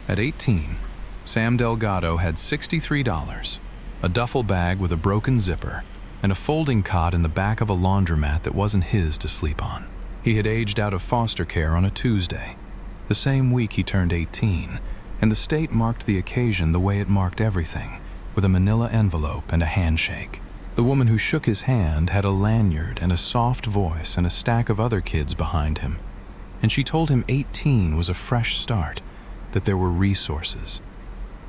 At 18, Sam Delgado had $63, a duffel bag with a broken zipper, and a folding cot in the back of a laundromat that wasn't his to sleep on. He had aged out of foster care on a Tuesday, the same week he turned 18, and the state marked the occasion the way it marked everything, with a manila envelope and a handshake. The woman who shook his hand had a lanyard and a soft voice and a stack of other kids behind him, and she told him 18 was a fresh start, that there were resources.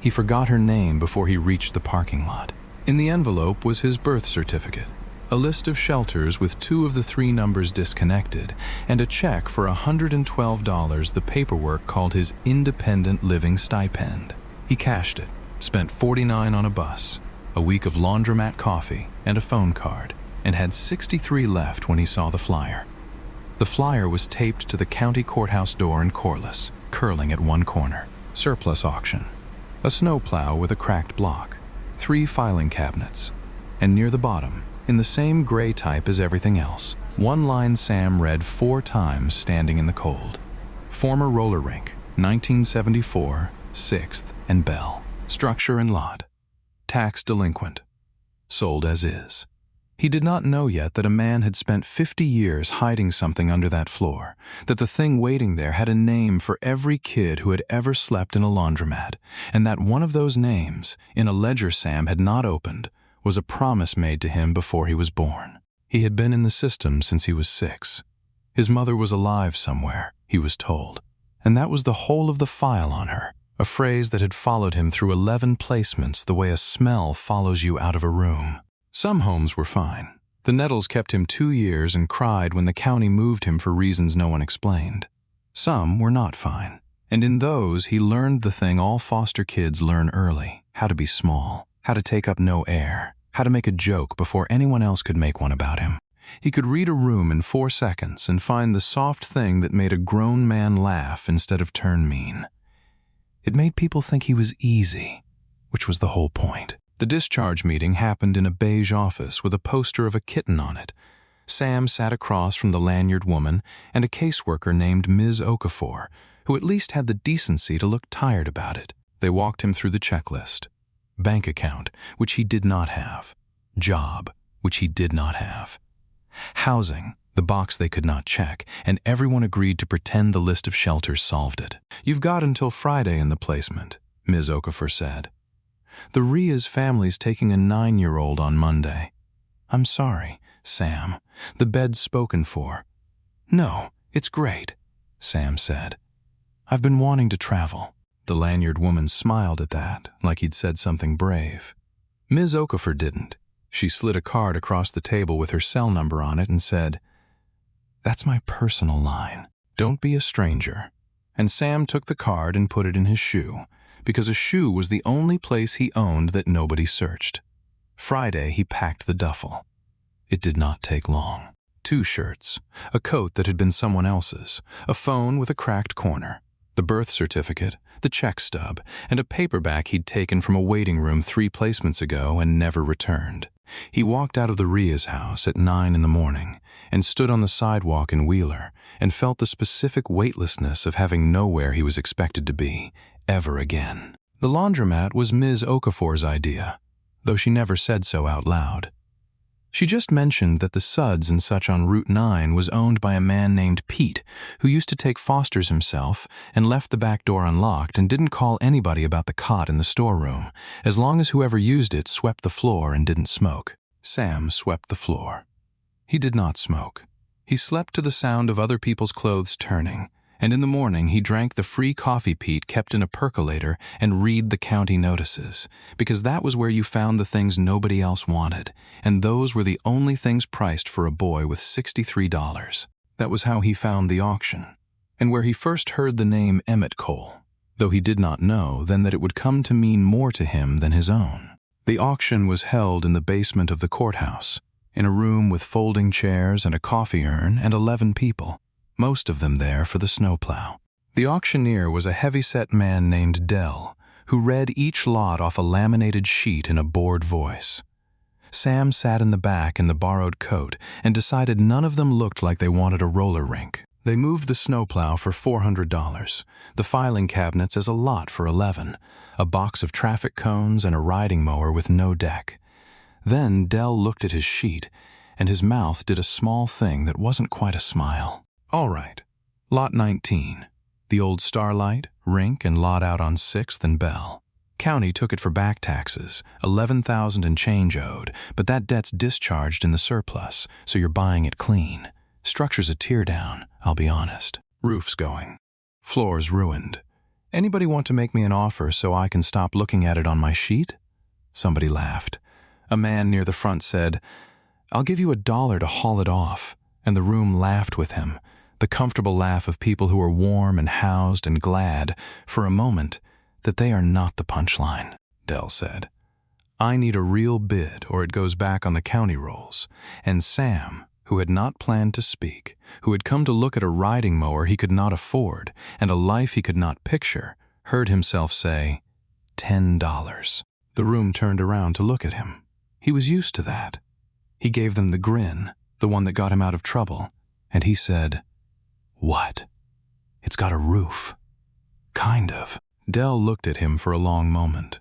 He forgot her name before he reached the parking lot. In the envelope was his birth certificate, a list of shelters with 2 of the 3 numbers disconnected, and a check for $112 the paperwork called his independent living stipend. He cashed it, spent $49 on a bus, a week of laundromat coffee, and a phone card, and had $63 left when he saw the flyer. The flyer was taped to the county courthouse door in Corliss, curling at one corner. Surplus auction. A snowplow with a cracked block, 3 filing cabinets, and near the bottom, in the same gray type as everything else, one line Sam read 4 times standing in the cold. Former roller rink, 1974, 6th and Bell. Structure and lot. Tax delinquent. Sold as is. He did not know yet that a man had spent 50 years hiding something under that floor, that the thing waiting there had a name for every kid who had ever slept in a laundromat, and that one of those names, in a ledger Sam had not opened, was a promise made to him before he was born. He had been in the system since he was 6. His mother was alive somewhere, he was told, and that was the whole of the file on her, a phrase that had followed him through 11 placements the way a smell follows you out of a room. Some homes were fine. The Nettles kept him 2 years and cried when the county moved him for reasons no one explained. Some were not fine, and in those he learned the thing all foster kids learn early: how to be small, how to take up no air, how to make a joke before anyone else could make one about him. He could read a room in 4 seconds and find the soft thing that made a grown man laugh instead of turn mean. It made people think he was easy, which was the whole point. The discharge meeting happened in a beige office with a poster of a kitten on it. Sam sat across from the lanyard woman and a caseworker named Ms. Okafor, who at least had the decency to look tired about it. They walked him through the checklist. Bank account, which he did not have. Job, which he did not have. Housing, the box they could not check, and everyone agreed to pretend the list of shelters solved it. "You've got until Friday in the placement," Ms. Okafor said. "The Ria's family's taking a 9-year-old on Monday." "I'm sorry, Sam. The bed's spoken for." "No, it's great," Sam said. "I've been wanting to travel." The lanyard woman smiled at that, like he'd said something brave. Ms. Okafor didn't. She slid a card across the table with her cell number on it and said, "That's my personal line. Don't be a stranger." And Sam took the card and put it in his shoe, because a shoe was the only place he owned that nobody searched. Friday, he packed the duffel. It did not take long. 2 shirts, a coat that had been someone else's, a phone with a cracked corner, the birth certificate, the check stub, and a paperback he'd taken from a waiting room 3 placements ago and never returned. He walked out of the Ria's house at 9 in the morning and stood on the sidewalk in Wheeler and felt the specific weightlessness of having nowhere he was expected to be, ever again. The laundromat was Ms. Okafor's idea, though she never said so out loud. She just mentioned that the Suds and such on Route 9 was owned by a man named Pete, who used to take fosters himself and left the back door unlocked and didn't call anybody about the cot in the storeroom, as long as whoever used it swept the floor and didn't smoke. Sam swept the floor. He did not smoke. He slept to the sound of other people's clothes turning, and in the morning he drank the free coffee Pete kept in a percolator and read the county notices, because that was where you found the things nobody else wanted, and those were the only things priced for a boy with $63. That was how he found the auction, and where he first heard the name Emmett Cole, though he did not know then that it would come to mean more to him than his own. The auction was held in the basement of the courthouse, in a room with folding chairs and a coffee urn and 11 people, most of them there for the snowplow. The auctioneer was a heavy-set man named Dell, who read each lot off a laminated sheet in a bored voice. Sam sat in the back in the borrowed coat and decided none of them looked like they wanted a roller rink. They moved the snowplow for $400, the filing cabinets as a lot for $11, a box of traffic cones and a riding mower with no deck. Then Del looked at his sheet, and his mouth did a small thing that wasn't quite a smile. All right, Lot 19, the old Starlight, Rink, and lot out on 6th and Bell. County took it for back taxes, $11,000 and change owed, but that debt's discharged in the surplus, so you're buying it clean. Structure's a tear down, I'll be honest. Roof's going. Floor's ruined. Anybody want to make me an offer so I can stop looking at it on my sheet? Somebody laughed. A man near the front said, I'll give you $1 to haul it off, and the room laughed with him, the comfortable laugh of people who are warm and housed and glad, for a moment, that they are not the punchline. Del said, I need a real bid or it goes back on the county rolls, and Sam, who had not planned to speak, who had come to look at a riding mower he could not afford and a life he could not picture, heard himself say, $10. The room turned around to look at him. He was used to that. He gave them the grin, the one that got him out of trouble, and he said, What? It's got a roof. Kind of. Del looked at him for a long moment.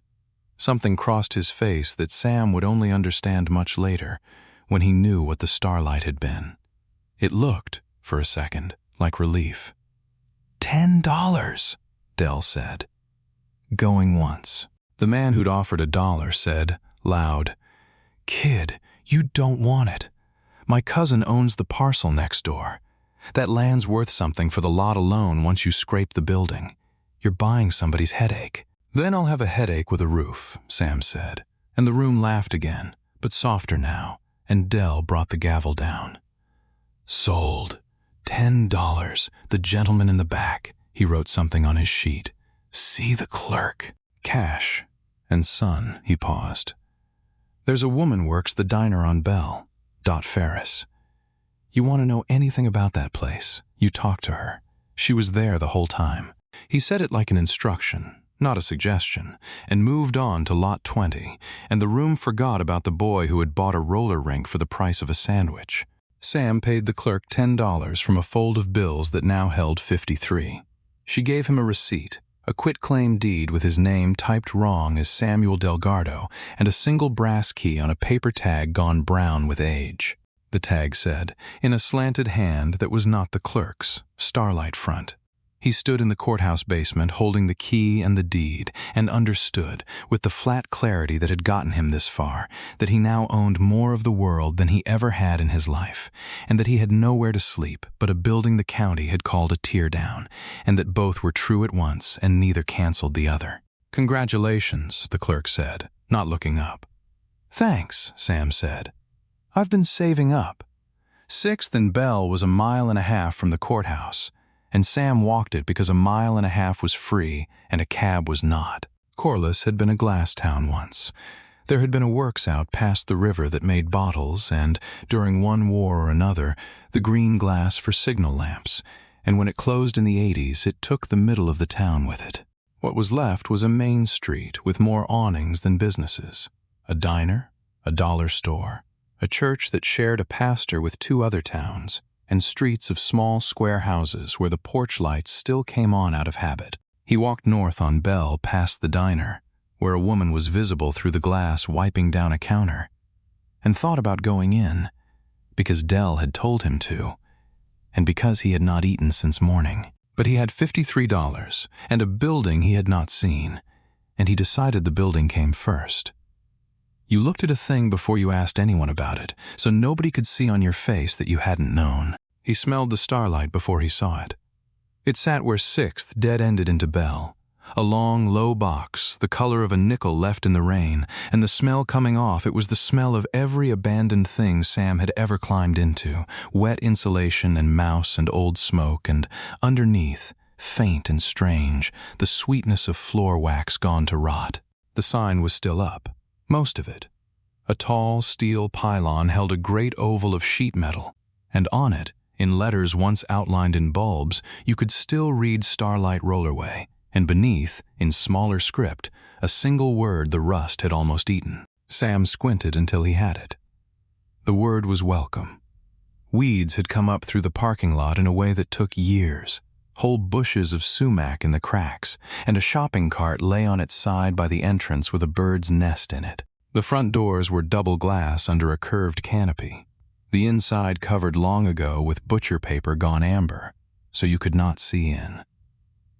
Something crossed his face that Sam would only understand much later, when he knew what the Starlight had been. It looked, for a second, like relief. $10, Del said. Going once. The man who'd offered $1 said, loud, Kid, you don't want it. My cousin owns the parcel next door. That land's worth something for the lot alone once you scrape the building. You're buying somebody's headache. Then I'll have a headache with a roof, Sam said, and the room laughed again, but softer now, and Del brought the gavel down. Sold. $10. The gentleman in the back. He wrote something on his sheet. See the clerk. Cash. And son, he paused. There's a woman works the diner on Bell, Dot Ferris. You want to know anything about that place, you talk to her. She was there the whole time. He said it like an instruction, not a suggestion, and moved on to Lot 20, and the room forgot about the boy who had bought a roller rink for the price of a sandwich. Sam paid the clerk $10 from a fold of bills that now held $53. She gave him a receipt, a quitclaim deed with his name typed wrong as Samuel Delgado, and a single brass key on a paper tag gone brown with age. The tag said, in a slanted hand that was not the clerk's, Starlight front. He stood in the courthouse basement holding the key and the deed, and understood, with the flat clarity that had gotten him this far, that he now owned more of the world than he ever had in his life, and that he had nowhere to sleep but a building the county had called a tear-down, and that both were true at once and neither canceled the other. Congratulations, the clerk said, not looking up. Thanks, Sam said. I've been saving up. 6th and Bell was 1.5 miles from the courthouse, and Sam walked it because 1.5 miles was free and a cab was not. Corliss had been a glass town once. There had been a works out past the river that made bottles and, during one war or another, the green glass for signal lamps, and when it closed in the 80s, it took the middle of the town with it. What was left was a main street with more awnings than businesses, a diner, a dollar store, a church that shared a pastor with 2 other towns, and streets of small square houses where the porch lights still came on out of habit. He walked north on Bell past the diner, where a woman was visible through the glass wiping down a counter, and thought about going in, because Del had told him to, and because he had not eaten since morning. But he had $53 and a building he had not seen, and he decided the building came first. You looked at a thing before you asked anyone about it, so nobody could see on your face that you hadn't known. He smelled the Starlight before he saw it. It sat where 6th dead-ended into Bell, a long, low box, the color of a nickel left in the rain, and the smell coming off, it was the smell of every abandoned thing Sam had ever climbed into, wet insulation and mouse and old smoke, and underneath, faint and strange, the sweetness of floor wax gone to rot. The sign was still up. Most of it. A tall steel pylon held a great oval of sheet metal, and on it, in letters once outlined in bulbs, you could still read Starlight Rollerway, and beneath, in smaller script, a single word the rust had almost eaten. Sam squinted until he had it. The word was welcome. Weeds had come up through the parking lot in a way that took years. Whole bushes of sumac in the cracks, and a shopping cart lay on its side by the entrance with a bird's nest in it. The front doors were double glass under a curved canopy. The inside covered long ago with butcher paper gone amber, so you could not see in.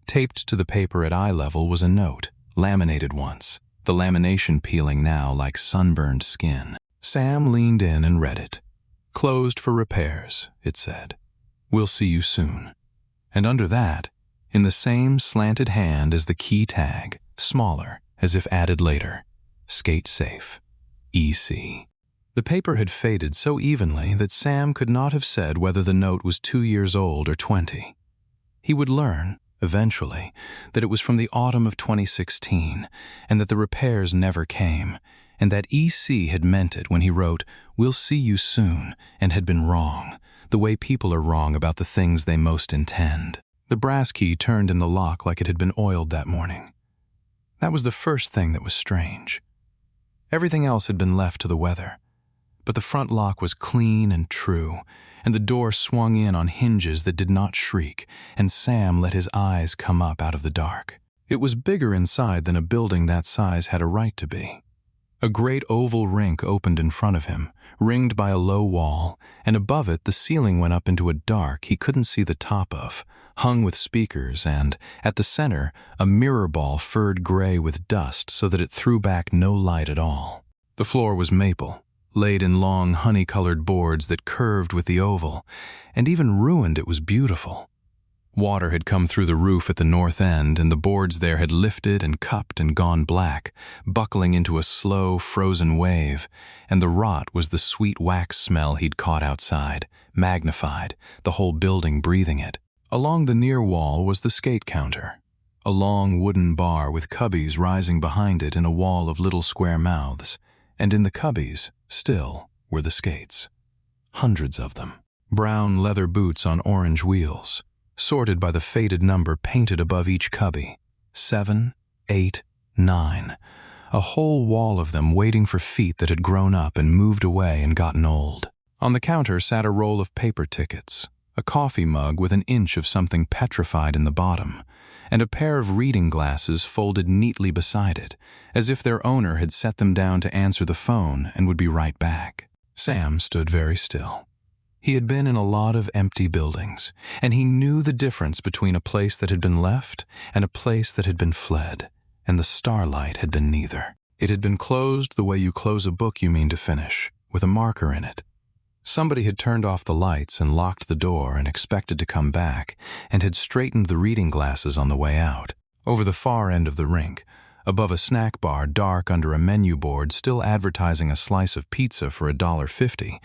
Taped to the paper at eye level was a note, laminated once, the lamination peeling now like sunburned skin. Sam leaned in and read it. "Closed for repairs," it said. "We'll see you soon." And under that, in the same slanted hand as the key tag, smaller, as if added later, "Skate safe. EC." The paper had faded so evenly that Sam could not have said whether the note was 2 years old or 20. He would learn, eventually, that it was from the autumn of 2016, and that the repairs never came, and that EC had meant it when he wrote, "We'll see you soon," and had been wrong, the way people are wrong about the things they most intend. The brass key turned in the lock like it had been oiled that morning. That was the first thing that was strange. Everything else had been left to the weather, but the front lock was clean and true, and the door swung in on hinges that did not shriek, and Sam let his eyes come up out of the dark. It was bigger inside than a building that size had a right to be. A great oval rink opened in front of him, ringed by a low wall, and above it the ceiling went up into a dark he couldn't see the top of, hung with speakers, and, at the center, a mirror ball furred gray with dust so that it threw back no light at all. The floor was maple, laid in long honey-colored boards that curved with the oval, and even ruined it was beautiful. Water had come through the roof at the north end, and the boards there had lifted and cupped and gone black, buckling into a slow, frozen wave, and the rot was the sweet wax smell he'd caught outside, magnified, the whole building breathing it. Along the near wall was the skate counter, a long wooden bar with cubbies rising behind it in a wall of little square mouths, and in the cubbies, still, were the skates. Hundreds of them. Brown leather boots on orange wheels, sorted by the faded number painted above each cubby. 7, 8, 9. A whole wall of them waiting for feet that had grown up and moved away and gotten old. On the counter sat a roll of paper tickets, a coffee mug with an inch of something petrified in the bottom, and a pair of reading glasses folded neatly beside it, as if their owner had set them down to answer the phone and would be right back. Sam stood very still. He had been in a lot of empty buildings, and he knew the difference between a place that had been left and a place that had been fled, and the starlight had been neither. It had been closed the way you close a book you mean to finish, with a marker in it. Somebody had turned off the lights and locked the door and expected to come back, and had straightened the reading glasses on the way out. Over the far end of the rink, above a snack bar dark under a menu board still advertising a slice of pizza for $1.50,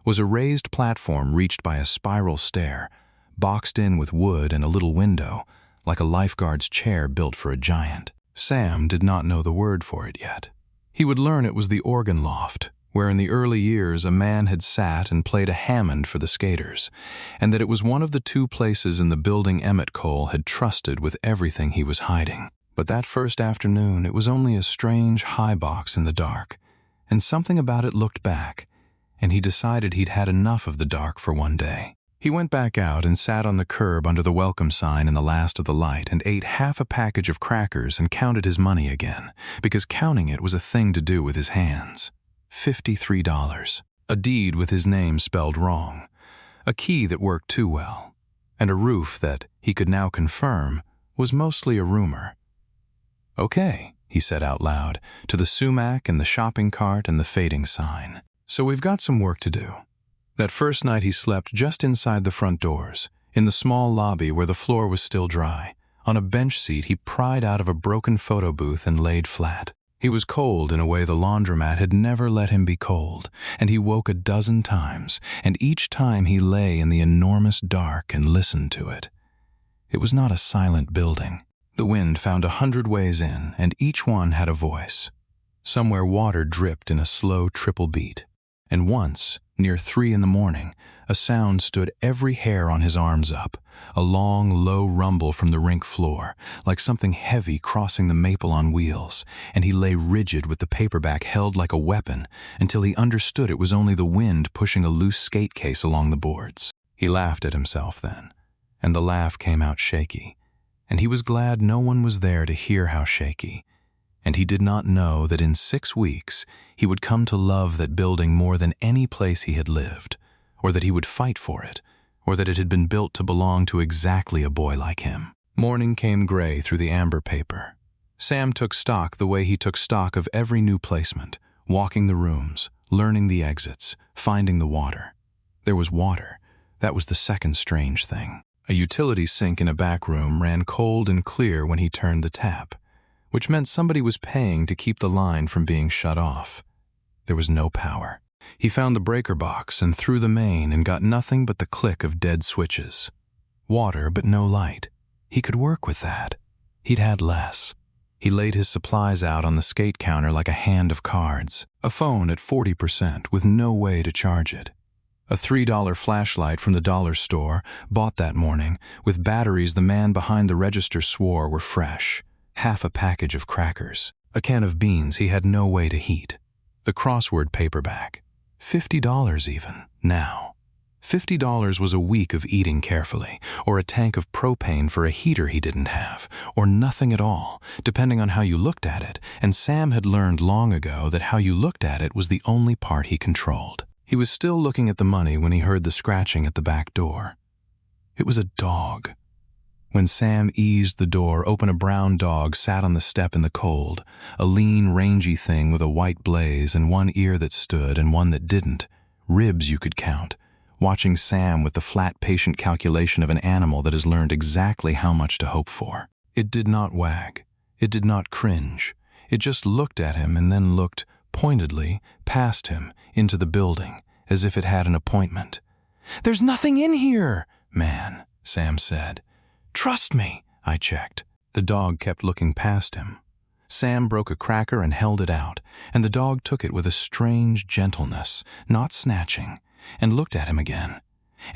was a raised platform reached by a spiral stair, boxed in with wood and a little window, like a lifeguard's chair built for a giant. Sam did not know the word for it yet. He would learn it was the organ loft, where in the early years a man had sat and played a Hammond for the skaters, and that it was one of the 2 places in the building Emmett Cole had trusted with everything he was hiding. But that first afternoon it was only a strange high box in the dark, and something about it looked back, and he decided he'd had enough of the dark for one day. He went back out and sat on the curb under the welcome sign in the last of the light and ate half a package of crackers and counted his money again, because counting it was a thing to do with his hands. $53. A deed with his name spelled wrong, a key that worked too well, and a roof that, he could now confirm, was mostly a rumor. "Okay," he said out loud, to the sumac and the shopping cart and the fading sign. "So we've got some work to do." That first night he slept just inside the front doors, in the small lobby where the floor was still dry. On a bench seat he pried out of a broken photo booth and laid flat. He was cold in a way the laundromat had never let him be cold, and he woke a dozen times, and each time he lay in the enormous dark and listened to it. It was not a silent building. The wind found 100 ways in, and each one had a voice. Somewhere water dripped in a slow triple beat, And once, near 3 in the morning, a sound stood every hair on his arms up, a long, low rumble from the rink floor, like something heavy crossing the maple on wheels, and he lay rigid with the paperback held like a weapon until he understood it was only the wind pushing a loose skate case along the boards. He laughed at himself then, and the laugh came out shaky, and he was glad no one was there to hear how shaky. And he did not know that in 6 weeks he would come to love that building more than any place he had lived, or that he would fight for it, or that it had been built to belong to exactly a boy like him. Morning came gray through the amber paper. Sam took stock the way he took stock of every new placement, walking the rooms, learning the exits, finding the water. There was water. That was the second strange thing. A utility sink in a back room ran cold and clear when he turned the tap, which meant somebody was paying to keep the line from being shut off. There was no power. He found the breaker box and threw the main and got nothing but the click of dead switches. Water, but no light. He could work with that. He'd had less. He laid his supplies out on the skate counter like a hand of cards, a phone at 40% with no way to charge it. A $3 flashlight from the dollar store, bought that morning, with batteries the man behind the register swore were fresh. Half a package of crackers, a can of beans he had no way to heat. The crossword paperback. $50 even, now. $50 was a week of eating carefully, or a tank of propane for a heater he didn't have, or nothing at all, depending on how you looked at it, and Sam had learned long ago that how you looked at it was the only part he controlled. He was still looking at the money when he heard the scratching at the back door. It was a dog. When Sam eased the door open, a brown dog sat on the step in the cold, a lean, rangy thing with a white blaze and one ear that stood and one that didn't, ribs you could count, watching Sam with the flat, patient calculation of an animal that has learned exactly how much to hope for. It did not wag. It did not cringe. It just looked at him and then looked, pointedly, past him, into the building, as if it had an appointment. "There's nothing in here, man," Sam said. "Trust me," I checked. The dog kept looking past him. Sam broke a cracker and held it out, and the dog took it with a strange gentleness, not snatching, and looked at him again.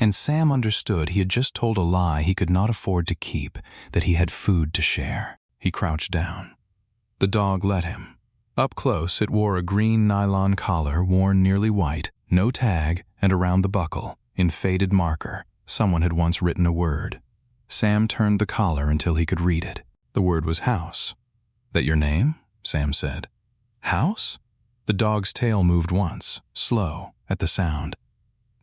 And Sam understood he had just told a lie he could not afford to keep, that he had food to share. He crouched down. The dog let him. Up close, it wore a green nylon collar worn nearly white, no tag, and around the buckle, in faded marker, someone had once written a word. Sam turned the collar until he could read it. The word was house. "That your name?" Sam said. "House?" The dog's tail moved once, slow, at the sound.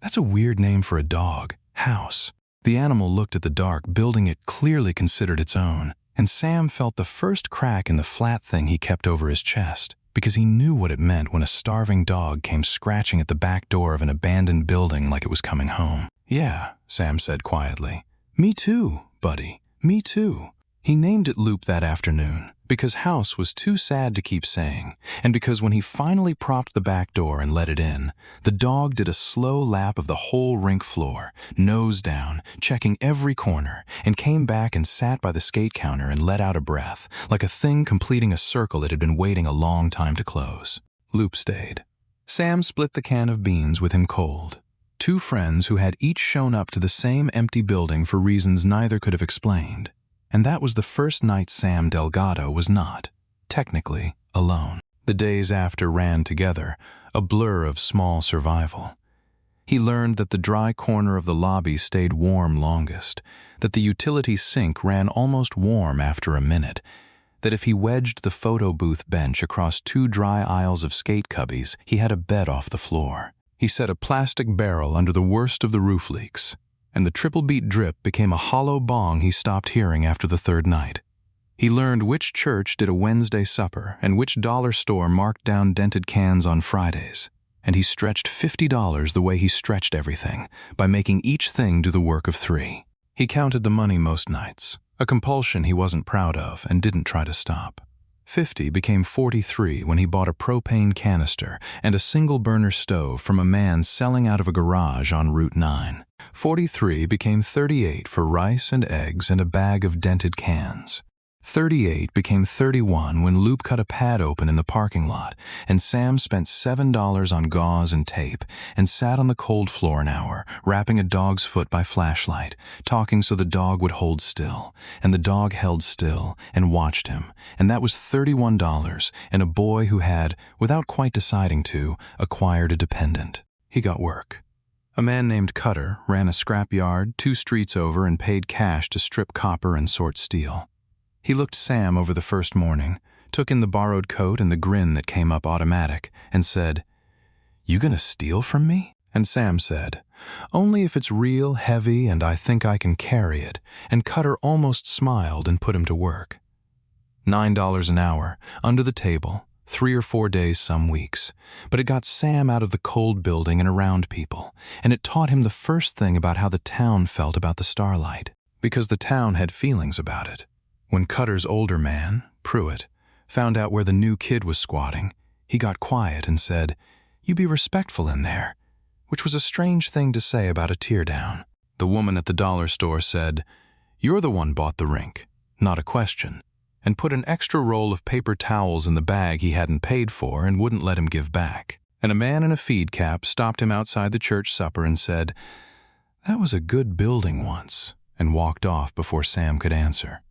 "That's a weird name for a dog, house." The animal looked at the dark building it clearly considered its own, and Sam felt the first crack in the flat thing he kept over his chest, because he knew what it meant when a starving dog came scratching at the back door of an abandoned building like it was coming home. "Yeah," Sam said quietly. "Me too, buddy, me too." He named it Loop that afternoon because house was too sad to keep saying, and because when he finally propped the back door and let it in, the dog did a slow lap of the whole rink floor, nose down, checking every corner, and came back and sat by the skate counter and let out a breath, like a thing completing a circle it had been waiting a long time to close. Loop stayed. Sam split the can of beans with him cold. 2 friends who had each shown up to the same empty building for reasons neither could have explained. And that was the first night Sam Delgado was not, technically, alone. The days after ran together, a blur of small survival. He learned that the dry corner of the lobby stayed warm longest, that the utility sink ran almost warm after a minute, that if he wedged the photo booth bench across 2 dry aisles of skate cubbies, he had a bed off the floor. He set a plastic barrel under the worst of the roof leaks, and the triple beat drip became a hollow bong he stopped hearing after the 3rd night. He learned which church did a Wednesday supper and which dollar store marked down dented cans on Fridays, and he stretched $50 the way he stretched everything, by making each thing do the work of 3. He counted the money most nights, a compulsion he wasn't proud of and didn't try to stop. 50 became 43 when he bought a propane canister and a single-burner stove from a man selling out of a garage on Route 9. 43 became 38 for rice and eggs and a bag of dented cans. 38 became 31 when Loop cut a pad open in the parking lot, and Sam spent $7 on gauze and tape and sat on the cold floor an hour, wrapping a dog's foot by flashlight, talking so the dog would hold still, and the dog held still and watched him, and that was $31, and a boy who had, without quite deciding to, acquired a dependent. He got work. A man named Cutter ran a scrapyard 2 streets over and paid cash to strip copper and sort steel. He looked Sam over the first morning, took in the borrowed coat and the grin that came up automatic, and said, "You gonna steal from me?" And Sam said, "Only if it's real heavy and I think I can carry it," and Cutter almost smiled and put him to work. $9 an hour, under the table, 3 or 4 days some weeks, but it got Sam out of the cold building and around people, and it taught him the first thing about how the town felt about the Starlight, because the town had feelings about it. When Cutter's older man, Pruitt, found out where the new kid was squatting, he got quiet and said, "You be respectful in there," which was a strange thing to say about a teardown. The woman at the dollar store said, "You're the one bought the Rink, not a question," and put an extra roll of paper towels in the bag he hadn't paid for and wouldn't let him give back. And a man in a feed cap stopped him outside the church supper and said, "That was a good building once," and walked off before Sam could answer.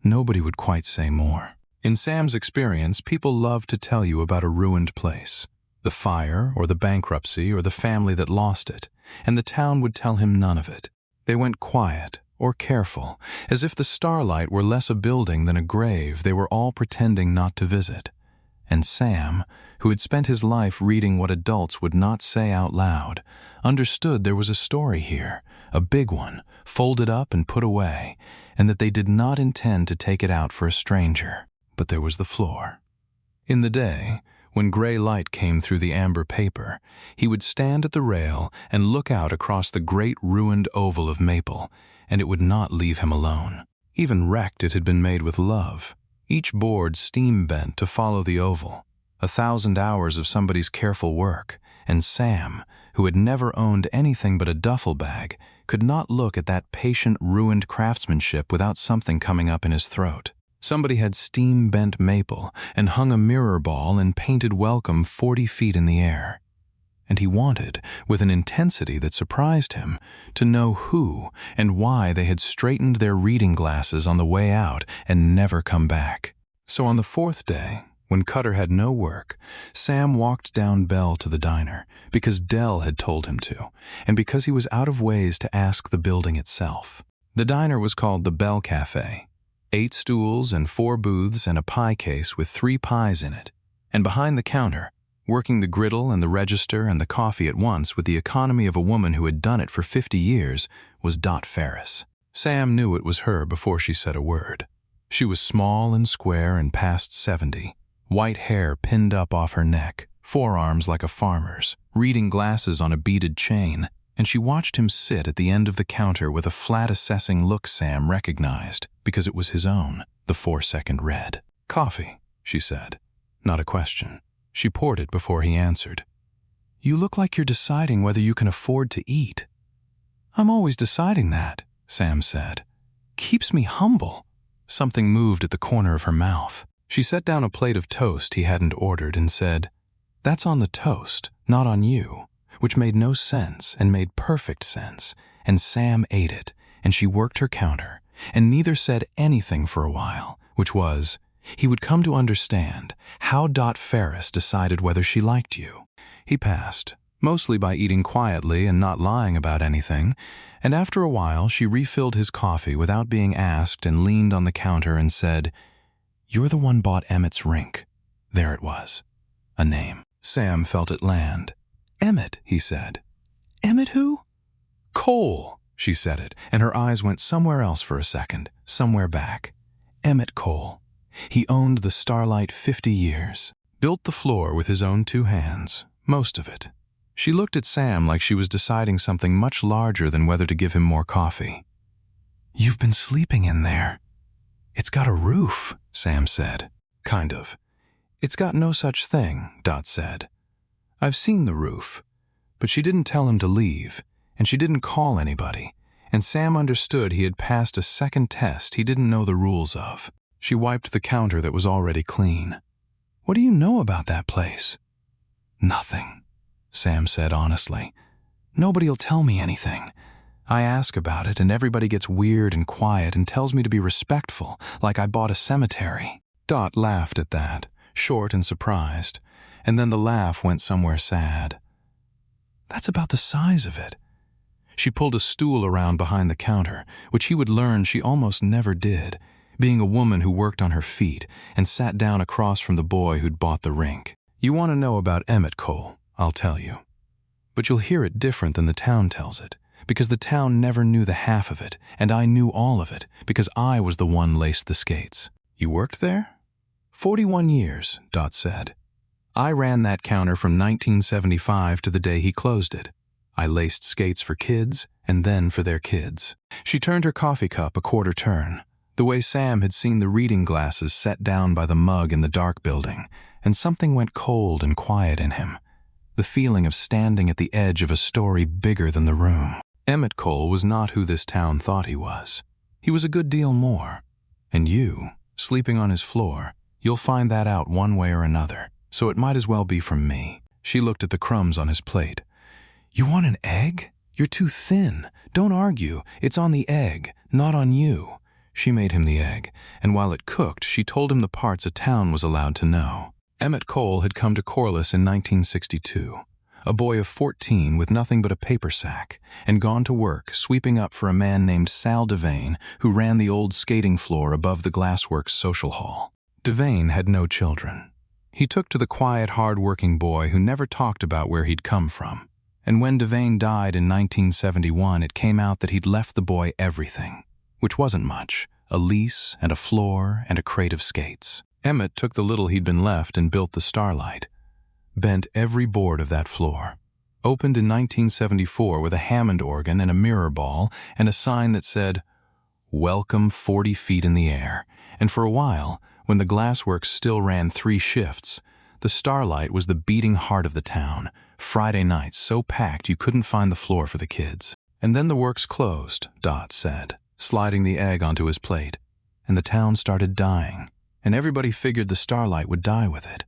Nobody would quite say more. In Sam's experience, people love to tell you about a ruined place, the fire or the bankruptcy or the family that lost it, and the town would tell him none of it. They went quiet or careful, as if the Starlight were less a building than a grave they were all pretending not to visit. And Sam, who had spent his life reading what adults would not say out loud, understood there was a story here, a big one, folded up and put away, and that they did not intend to take it out for a stranger. But there was the floor. In the day, when gray light came through the amber paper, he would stand at the rail and look out across the great ruined oval of maple, and it would not leave him alone. Even wrecked, it had been made with love. Each board steam-bent to follow the oval, 1,000 hours of somebody's careful work, and Sam, who had never owned anything but a duffel bag, could not look at that patient, ruined craftsmanship without something coming up in his throat. Somebody had steam-bent maple and hung a mirror ball and painted welcome 40 feet in the air. And he wanted, with an intensity that surprised him, to know who and why they had straightened their reading glasses on the way out and never come back. So on the 4th day, when Cutter had no work, Sam walked down Bell to the diner, because Dell had told him to, and because he was out of ways to ask the building itself. The diner was called the Bell Cafe. 8 stools and 4 booths and a pie case with 3 pies in it. And behind the counter, working the griddle and the register and the coffee at once with the economy of a woman who had done it for 50 years, was Dot Ferris. Sam knew it was her before she said a word. She was small and square and past 70. White hair pinned up off her neck, forearms like a farmer's, reading glasses on a beaded chain, and she watched him sit at the end of the counter with a flat assessing look Sam recognized, because it was his own, the 4-second red. "Coffee," she said. Not a question. She poured it before he answered. "You look like you're deciding whether you can afford to eat." "I'm always deciding that," Sam said. "Keeps me humble." Something moved at the corner of her mouth. She set down a plate of toast he hadn't ordered and said, "That's on the toast, not on you," which made no sense and made perfect sense, and Sam ate it, and she worked her counter, and neither said anything for a while, which was, he would come to understand how Dot Ferris decided whether she liked you. He passed, mostly by eating quietly and not lying about anything, and after a while she refilled his coffee without being asked and leaned on the counter and said, "You're the one bought Emmett's Rink." There it was. A name. Sam felt it land. "Emmett," he said. "Emmett who?" "Cole," she said it, and her eyes went somewhere else for a second, somewhere back. Emmett Cole. He owned the Starlight 50 years. Built the floor with his own 2 hands, most of it. She looked at Sam like she was deciding something much larger than whether to give him more coffee. "You've been sleeping in there." "It's got a roof," Sam said. "Kind of." "It's got no such thing," Dot said. "I've seen the roof." But she didn't tell him to leave, and she didn't call anybody, and Sam understood he had passed a second test he didn't know the rules of. She wiped the counter that was already clean. "What do you know about that place?" "Nothing," Sam said honestly. "Nobody'll tell me anything. I ask about it and everybody gets weird and quiet and tells me to be respectful, like I bought a cemetery." Dot laughed at that, short and surprised, and then the laugh went somewhere sad. "That's about the size of it." She pulled a stool around behind the counter, which he would learn she almost never did, being a woman who worked on her feet, and sat down across from the boy who'd bought the rink. "You want to know about Emmett Cole, I'll tell you. But you'll hear it different than the town tells it, because the town never knew the half of it, and I knew all of it, because I was the one laced the skates." "You worked there?" 41 years, Dot said. "I ran that counter from 1975 to the day he closed it. I laced skates for kids, and then for their kids." She turned her coffee cup a quarter turn, the way Sam had seen the reading glasses set down by the mug in the dark building, and something went cold and quiet in him. The feeling of standing at the edge of a story bigger than the room. Emmett Cole was not who this town thought he was. He was a good deal more. And you, sleeping on his floor, you'll find that out one way or another, so it might as well be from me. She looked at the crumbs on his plate. "You want an egg? You're too thin. Don't argue. It's on the egg, not on you." She made him the egg, and while it cooked, she told him the parts a town was allowed to know. Emmett Cole had come to Corliss in 1962, a boy of 14 with nothing but a paper sack, and gone to work sweeping up for a man named Sal Devane, who ran the old skating floor above the Glassworks social hall. Devane had no children. He took to the quiet, hard-working boy who never talked about where he'd come from. And when Devane died in 1971, it came out that he'd left the boy everything, which wasn't much, a lease and a floor and a crate of skates. Emmett took the little he'd been left and built the Starlight. Bent every board of that floor. Opened in 1974 with a Hammond organ and a mirror ball and a sign that said, "Welcome 40 feet in the air." And for a while, when the Glassworks still ran 3 shifts, the Starlight was the beating heart of the town, Friday nights so packed you couldn't find the floor for the kids. And then the works closed, Dot said, sliding the egg onto his plate, and the town started dying, and everybody figured the Starlight would die with it.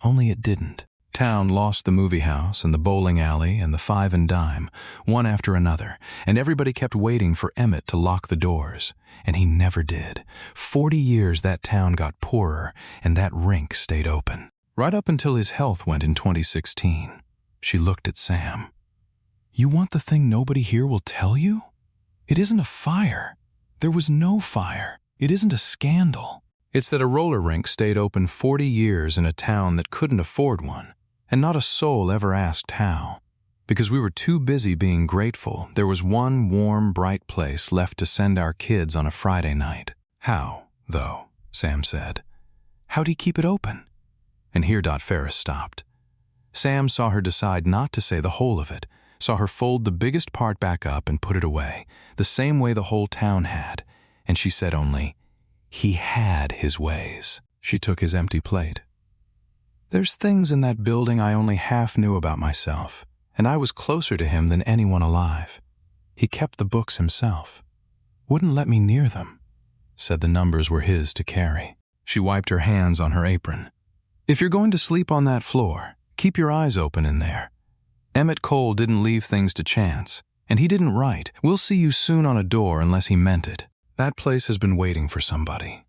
Only it didn't. Town lost the movie house and the bowling alley and the Five and Dime, one after another, and everybody kept waiting for Emmett to lock the doors, and he never did. 40 years that town got poorer, and that rink stayed open. Right up until his health went in 2016. She looked at Sam. "You want the thing nobody here will tell you? It isn't a fire. There was no fire. It isn't a scandal. It's that a roller rink stayed open 40 years in a town that couldn't afford one, and not a soul ever asked how. Because we were too busy being grateful, there was one warm, bright place left to send our kids on a Friday night. How, though?" Sam said. "How'd he keep it open?" And here Ferris stopped. Sam saw her decide not to say the whole of it, saw her fold the biggest part back up and put it away, the same way the whole town had, and she said only, "He had his ways." She took his empty plate. "There's things in that building I only half knew about myself, and I was closer to him than anyone alive. He kept the books himself. Wouldn't let me near them. Said the numbers were his to carry." She wiped her hands on her apron. "If you're going to sleep on that floor, keep your eyes open in there. Emmett Cole didn't leave things to chance, and he didn't write, 'We'll see you soon' on a door unless he meant it. That place has been waiting for somebody.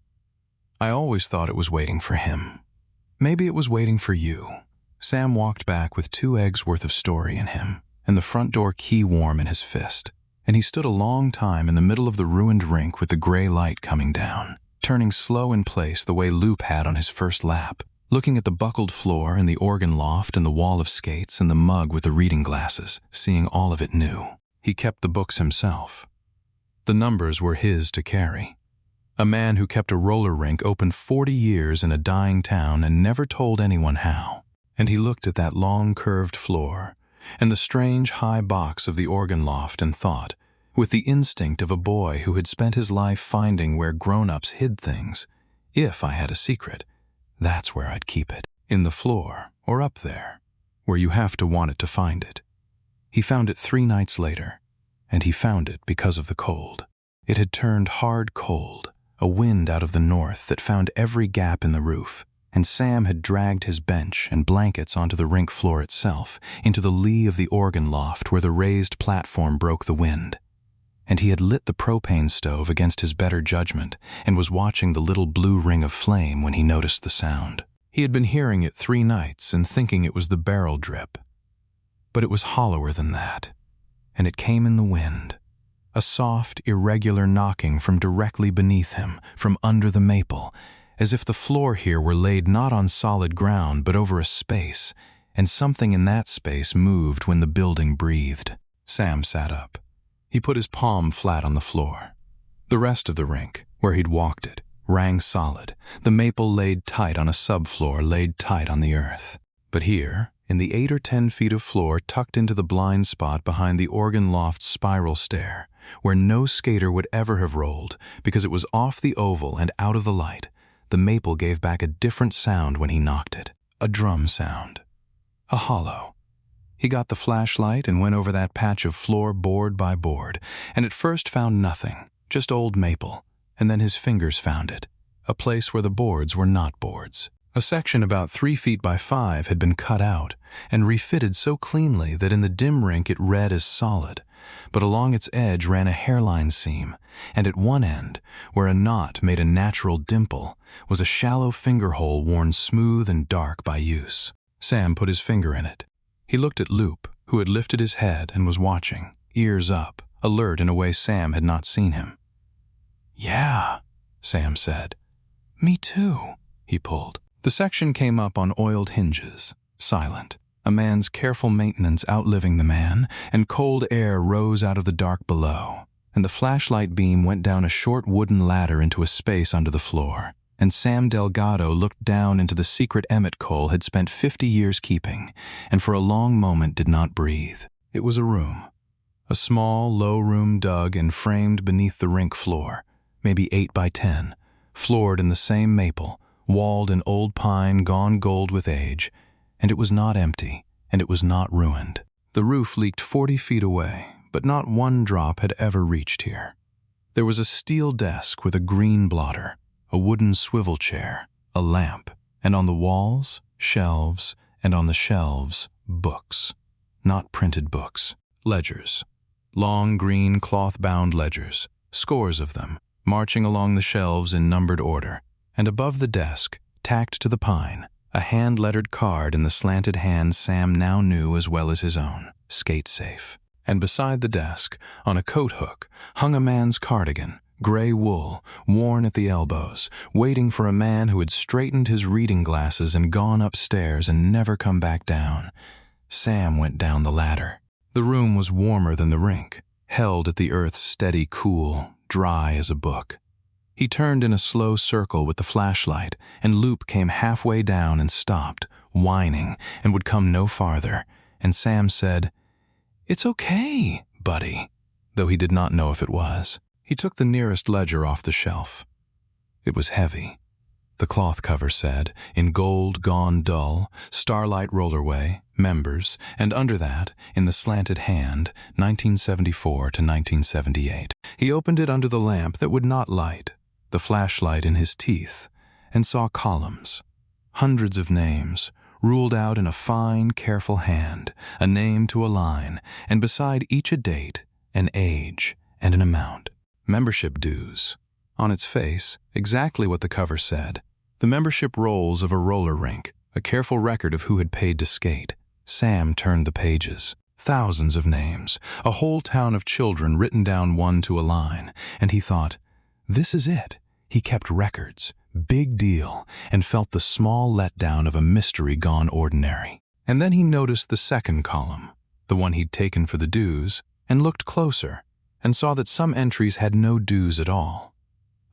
I always thought it was waiting for him. Maybe it was waiting for you." Sam walked back with 2 eggs worth of story in him, and the front door key warm in his fist, and he stood a long time in the middle of the ruined rink with the gray light coming down, turning slow in place the way Loop had on his first lap, looking at the buckled floor and the organ loft and the wall of skates and the mug with the reading glasses, seeing all of it new. He kept the books himself. The numbers were his to carry. A man who kept a roller rink open 40 years in a dying town and never told anyone how. And he looked at that long curved floor and the strange high box of the organ loft and thought, with the instinct of a boy who had spent his life finding where grown-ups hid things, "If I had a secret, that's where I'd keep it. In the floor, or up there, where you have to want it to find it." He found it 3 nights later, and he found it because of the cold. It had turned hard cold, a wind out of the north that found every gap in the roof, and Sam had dragged his bench and blankets onto the rink floor itself, into the lee of the organ loft where the raised platform broke the wind. And he had lit the propane stove against his better judgment and was watching the little blue ring of flame when he noticed the sound. He had been hearing it 3 nights and thinking it was the barrel drip. But it was hollower than that, and it came in the wind. A soft, irregular knocking from directly beneath him, from under the maple, as if the floor here were laid not on solid ground but over a space, and something in that space moved when the building breathed. Sam sat up. He put his palm flat on the floor. The rest of the rink, where he'd walked it, rang solid, the maple laid tight on a subfloor laid tight on the earth. But here, in the 8 or 10 feet of floor tucked into the blind spot behind the organ loft's spiral stair, where no skater would ever have rolled because it was off the oval and out of the light, the maple gave back a different sound when he knocked it, a drum sound, a hollow. He got the flashlight and went over that patch of floor board by board, and at first found nothing, just old maple, and then his fingers found it, a place where the boards were not boards. A section about 3 feet by 5 had been cut out and refitted so cleanly that in the dim rink it read as solid, but along its edge ran a hairline seam, and at one end, where a knot made a natural dimple, was a shallow finger hole worn smooth and dark by use. Sam put his finger in it. He looked at Loop, who had lifted his head and was watching, ears up, alert in a way Sam had not seen him. "Yeah," Sam said. "Me too," he pulled. The section came up on oiled hinges, silent, a man's careful maintenance outliving the man, and cold air rose out of the dark below, and the flashlight beam went down a short wooden ladder into a space under the floor, and Sam Delgado looked down into the secret Emmett Cole had spent 50 years keeping, and for a long moment did not breathe. It was a room, a small, low room dug and framed beneath the rink floor, maybe 8 by 10, floored in the same maple, walled in old pine gone gold with age, and it was not empty, and it was not ruined. The roof leaked 40 feet away, but not one drop had ever reached here. There was a steel desk with a green blotter, a wooden swivel chair, a lamp, and on the walls, shelves, and on the shelves, books. Not printed books, ledgers. Long green cloth-bound ledgers, scores of them, marching along the shelves in numbered order, and above the desk, tacked to the pine, a hand-lettered card in the slanted hand Sam now knew as well as his own, skate safe. And beside the desk, on a coat hook, hung a man's cardigan, gray wool, worn at the elbows, waiting for a man who had straightened his reading glasses and gone upstairs and never come back down. Sam went down the ladder. The room was warmer than the rink, held at the earth's steady cool, dry as a book. He turned in a slow circle with the flashlight, and Loop came halfway down and stopped, whining, and would come no farther, and Sam said, "It's okay, buddy," though he did not know if it was. He took the nearest ledger off the shelf. It was heavy. The cloth cover said, in gold gone dull, Starlight Rollerway, members, and under that, in the slanted hand, 1974 to 1978. He opened it under the lamp that would not light, the flashlight in his teeth, and saw columns, hundreds of names, ruled out in a fine, careful hand, a name to a line, and beside each a date, an age, and an amount. Membership dues. On its face, exactly what the cover said. The membership rolls of a roller rink, a careful record of who had paid to skate. Sam turned the pages. Thousands of names, a whole town of children written down one to a line, and he thought, this is it. He kept records, big deal, and felt the small letdown of a mystery gone ordinary. And then he noticed the second column, the one he'd taken for the dues, and looked closer, and saw that some entries had no dues at all.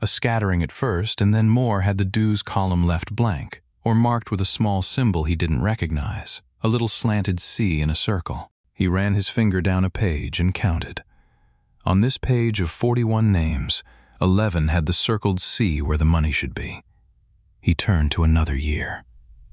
A scattering at first, and then more had the dues column left blank, or marked with a small symbol he didn't recognize, a little slanted C in a circle. He ran his finger down a page and counted. On this page of 41 names, 11 had the circled C where the money should be. He turned to another year.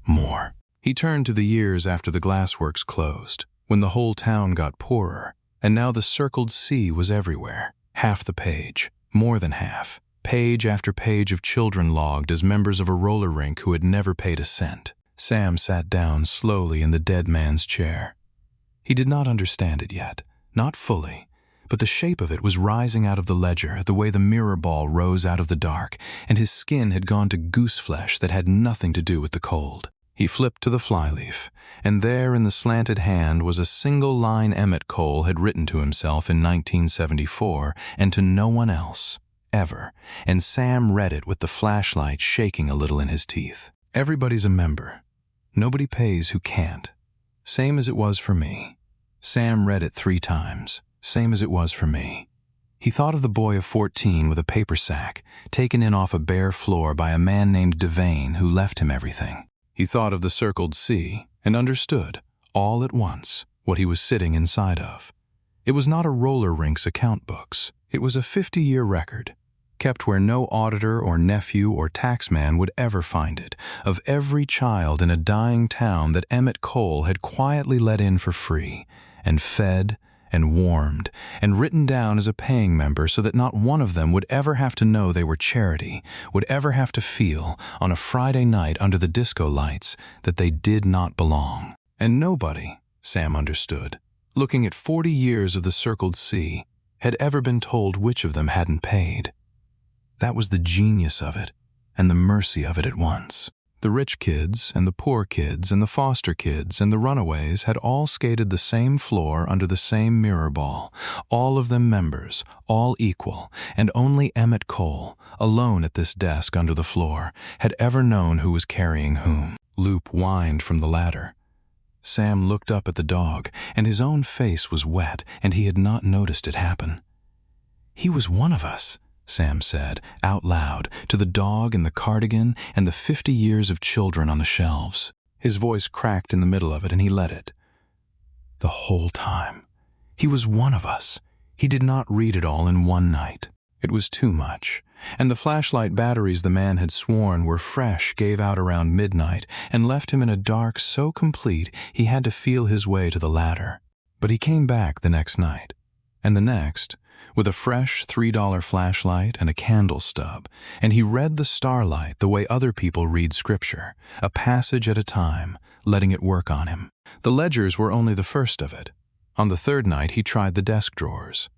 More. He turned to the years after the glassworks closed, when the whole town got poorer, and now the circled C was everywhere, half the page, more than half, Page after page of children logged as members of a roller rink who had never paid a cent. Sam sat down slowly in the dead man's chair. He did not understand it yet, not fully, but the shape of it was rising out of the ledger the way the mirror ball rose out of the dark, and his skin had gone to goose flesh that had nothing to do with the cold. He flipped to the flyleaf, and there in the slanted hand was a single line Emmett Cole had written to himself in 1974 and to no one else, ever, and Sam read it with the flashlight shaking a little in his teeth. Everybody's a member. Nobody pays who can't. Same as it was for me. Sam read it 3 times. Same as it was for me. He thought of the boy of 14 with a paper sack, taken in off a bare floor by a man named Devane who left him everything. He thought of the circled C and understood, all at once, what he was sitting inside of. It was not a roller rink's account books. It was a 50-year record, kept where no auditor or nephew or taxman would ever find it, of every child in a dying town that Emmett Cole had quietly let in for free, and fed and warmed, and written down as a paying member so that not one of them would ever have to know they were charity, would ever have to feel, on a Friday night under the disco lights, that they did not belong. And nobody, Sam understood, looking at 40 years of the circled C, had ever been told which of them hadn't paid. That was the genius of it, and the mercy of it at once. The rich kids and the poor kids and the foster kids and the runaways had all skated the same floor under the same mirror ball, all of them members, all equal, and only Emmett Cole, alone at this desk under the floor, had ever known who was carrying whom. Loop whined from the ladder. Sam looked up at the dog, and his own face was wet, and he had not noticed it happen. "He was one of us," Sam said, out loud, to the dog and the cardigan and the 50 years of children on the shelves. His voice cracked in the middle of it, and he let it. The whole time. He was one of us. He did not read it all in one night. It was too much, and the flashlight batteries the man had sworn were fresh gave out around midnight and left him in a dark so complete he had to feel his way to the ladder. But he came back the next night, and the next, with a fresh $3 flashlight and a candle stub, and he read the starlight the way other people read scripture, a passage at a time, letting it work on him. The ledgers were only the first of it. On the 3rd night he tried the desk drawers.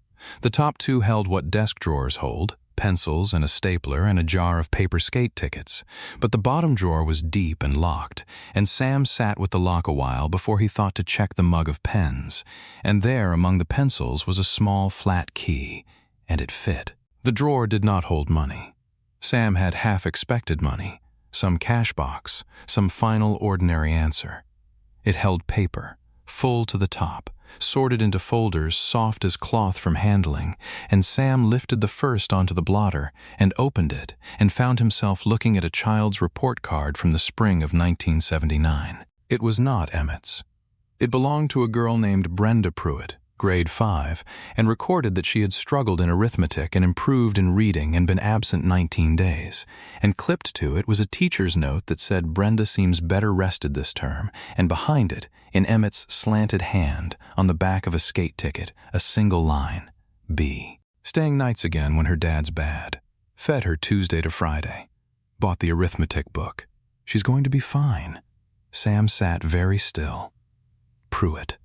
The top 2 held what desk drawers hold, pencils and a stapler and a jar of paper skate tickets, but the bottom drawer was deep and locked, and Sam sat with the lock a while before he thought to check the mug of pens, and there among the pencils was a small flat key, and it fit. The drawer did not hold money. Sam had half expected money, some cash box, some final ordinary answer. It held paper, full to the top, sorted into folders soft as cloth from handling, and Sam lifted the first onto the blotter and opened it and found himself looking at a child's report card from the spring of 1979. It was not Emmett's. It belonged to a girl named Brenda Pruitt, grade 5, and recorded that she had struggled in arithmetic and improved in reading and been absent 19 days. And clipped to it was a teacher's note that said Brenda seems better rested this term, and behind it, in Emmett's slanted hand, on the back of a skate ticket, a single line, B. Staying nights again when her dad's bad. Fed her Tuesday to Friday. Bought the arithmetic book. She's going to be fine. Sam sat very still. Pruitt.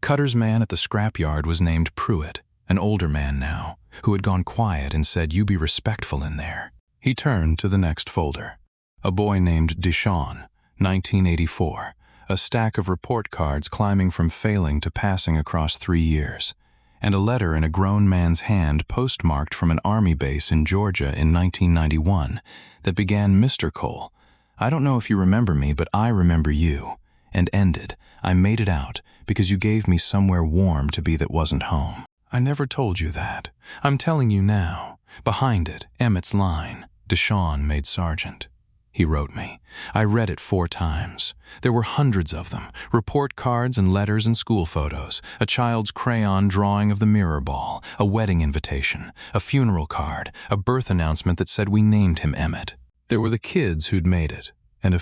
Cutter's man at the scrapyard was named Pruitt, an older man now, who had gone quiet and said, "You be respectful in there." He turned to the next folder. A boy named Deshawn, 1984, a stack of report cards climbing from failing to passing across 3 years, and a letter in a grown man's hand postmarked from an army base in Georgia in 1991 that began, "Mr. Cole, I don't know if you remember me, but I remember you," and ended, "I made it out because you gave me somewhere warm to be that wasn't home." "I never told you that. I'm telling you now." Behind it, Emmett's line, "Deshawn made sergeant." He wrote me. I read it 4 times. There were hundreds of them, report cards and letters and school photos, a child's crayon drawing of the mirror ball, a wedding invitation, a funeral card, a birth announcement that said we named him Emmett. There were the kids who'd made it, and a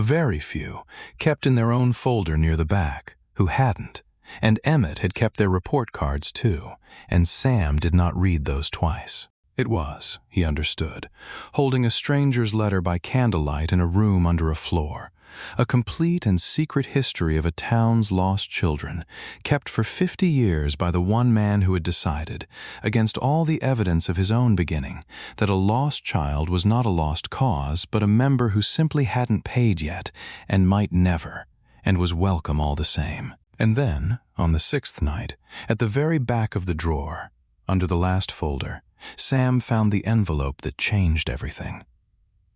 very few, kept in their own folder near the back, who hadn't, and Emmett had kept their report cards too, and Sam did not read those twice. It was, he understood, holding a stranger's letter by candlelight in a room under a floor, a complete and secret history of a town's lost children, kept for 50 years by the one man who had decided, against all the evidence of his own beginning, that a lost child was not a lost cause, but a member who simply hadn't paid yet, and might never, and was welcome all the same. And then, on the 6th night, at the very back of the drawer, under the last folder, Sam found the envelope that changed everything.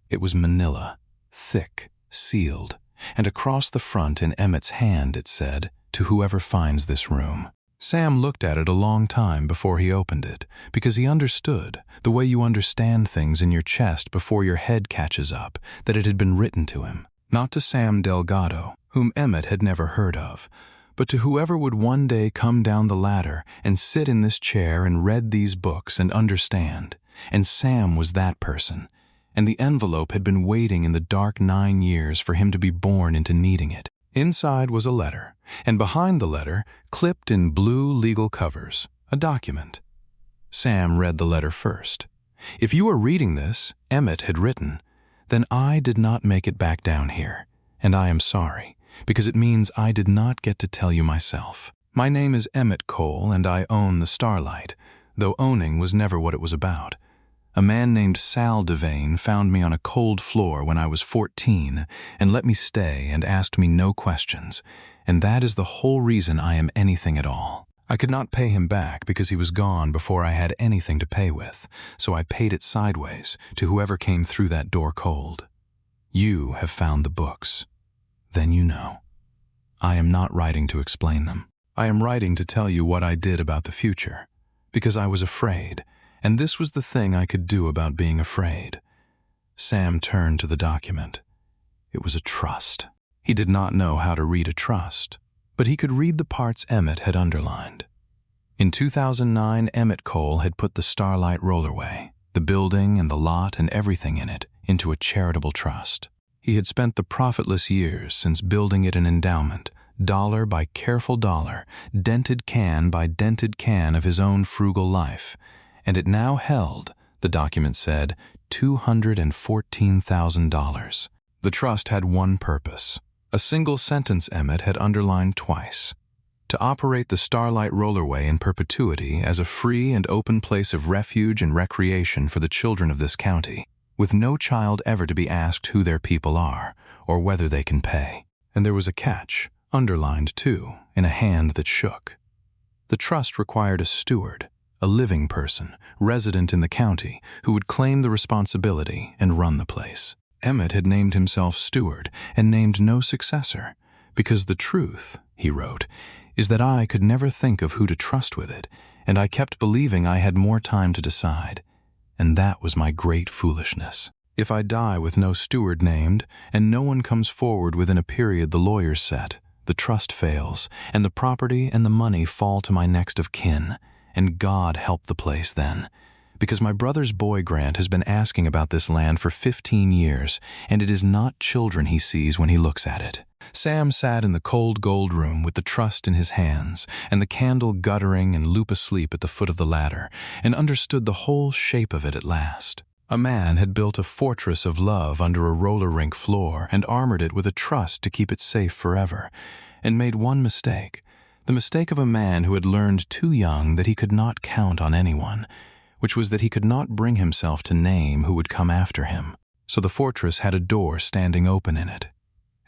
It was manila, thick, sealed, and across the front in Emmett's hand it said, "To whoever finds this room." Sam looked at it a long time before he opened it, because he understood, the way you understand things in your chest before your head catches up, that it had been written to him, not to Sam Delgado, whom Emmett had never heard of, but to whoever would one day come down the ladder and sit in this chair and read these books and understand. And Sam was that person, and the envelope had been waiting in the dark 9 years for him to be born into needing it. Inside was a letter, and behind the letter, clipped in blue legal covers, a document. Sam read the letter first. "If you are reading this," Emmett had written, "then I did not make it back down here, and I am sorry, because it means I did not get to tell you myself. My name is Emmett Cole, and I own the Starlight, though owning was never what it was about. A man named Sal Devane found me on a cold floor when I was 14 and let me stay and asked me no questions, and that is the whole reason I am anything at all. I could not pay him back because he was gone before I had anything to pay with, so I paid it sideways to whoever came through that door cold. You have found the books. Then you know. I am not writing to explain them. I am writing to tell you what I did about the future, because I was afraid, and this was the thing I could do about being afraid." Sam turned to the document. It was a trust. He did not know how to read a trust, but he could read the parts Emmett had underlined. In 2009, Emmett Cole had put the Starlight Rollerway, the building and the lot and everything in it, into a charitable trust. He had spent the profitless years since building it an endowment, dollar by careful dollar, dented can by dented can of his own frugal life, and it now held, the document said, $214,000. The trust had one purpose, a single sentence Emmett had underlined twice: to operate the Starlight Rollerway in perpetuity as a free and open place of refuge and recreation for the children of this county, with no child ever to be asked who their people are or whether they can pay. And there was a catch, underlined too, in a hand that shook. The trust required a steward, a living person, resident in the county, who would claim the responsibility and run the place. Emmett had named himself steward and named no successor, because the truth, he wrote, is that I could never think of who to trust with it, and I kept believing I had more time to decide. And that was my great foolishness. If I die with no steward named, and no one comes forward within a period the lawyers set, the trust fails, and the property and the money fall to my next of kin. And God help the place then, because my brother's boy Grant has been asking about this land for 15 years, and it is not children he sees when he looks at it. Sam sat in the cold gold room with the trust in his hands, and the candle guttering and loop asleep at the foot of the ladder, and understood the whole shape of it at last. A man had built a fortress of love under a roller rink floor and armored it with a trust to keep it safe forever, and made one mistake. The mistake of a man who had learned too young that he could not count on anyone, which was that he could not bring himself to name who would come after him. So the fortress had a door standing open in it.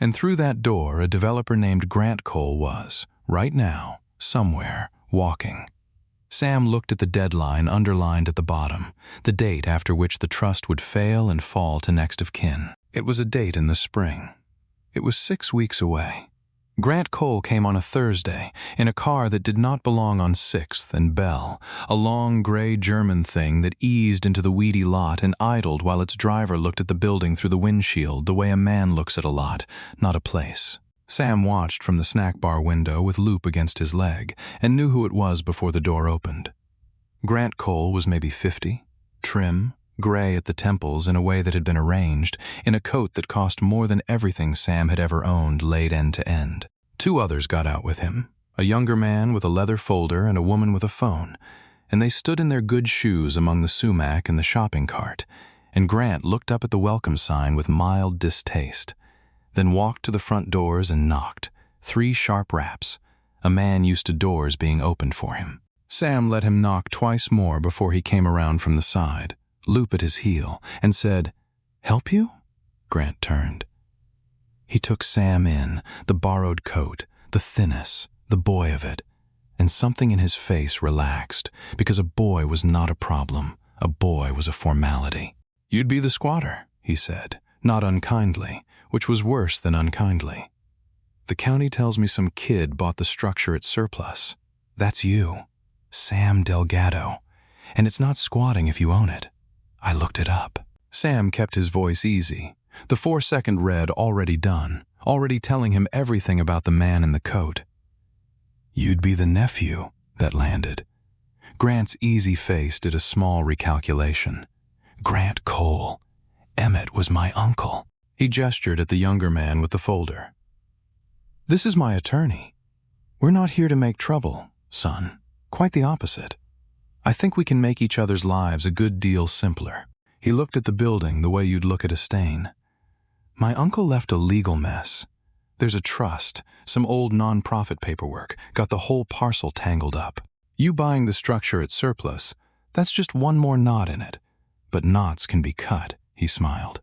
And through that door a developer named Grant Cole was, right now, somewhere, walking. Sam looked at the deadline underlined at the bottom, the date after which the trust would fail and fall to next of kin. It was a date in the spring. It was 6 weeks away. Grant Cole came on a Thursday in a car that did not belong on 6th and Bell, a long gray German thing that eased into the weedy lot and idled while its driver looked at the building through the windshield the way a man looks at a lot, not a place. Sam watched from the snack bar window with Loop against his leg and knew who it was before the door opened. Grant Cole was maybe 50, trim, gray at the temples in a way that had been arranged, in a coat that cost more than everything Sam had ever owned laid end to end. 2 others got out with him, a younger man with a leather folder and a woman with a phone, and they stood in their good shoes among the sumac and the shopping cart, and Grant looked up at the welcome sign with mild distaste, then walked to the front doors and knocked. 3 sharp raps. A man used to doors being opened for him. Sam let him knock twice more before he came around from the side, loop at his heel, and said, "Help you?" Grant turned. He took Sam in, the borrowed coat, the thinness, the boy of it, and something in his face relaxed, because a boy was not a problem, a boy was a formality. "You'd be the squatter," he said, not unkindly, which was worse than unkindly. "The county tells me some kid bought the structure at surplus. That's you, Sam Delgado, and it's not squatting if you own it. I looked it up." Sam kept his voice easy, the 4-second red already done, already telling him everything about the man in the coat. "You'd be the nephew," that landed. Grant's easy face did a small recalculation. "Grant Cole. Emmett was my uncle." He gestured at the younger man with the folder. "This is my attorney. We're not here to make trouble, son. Quite the opposite. I think we can make each other's lives a good deal simpler." He looked at the building the way you'd look at a stain. "My uncle left a legal mess. There's a trust, some old non-profit paperwork, got the whole parcel tangled up. You buying the structure at surplus, that's just one more knot in it. But knots can be cut," he smiled.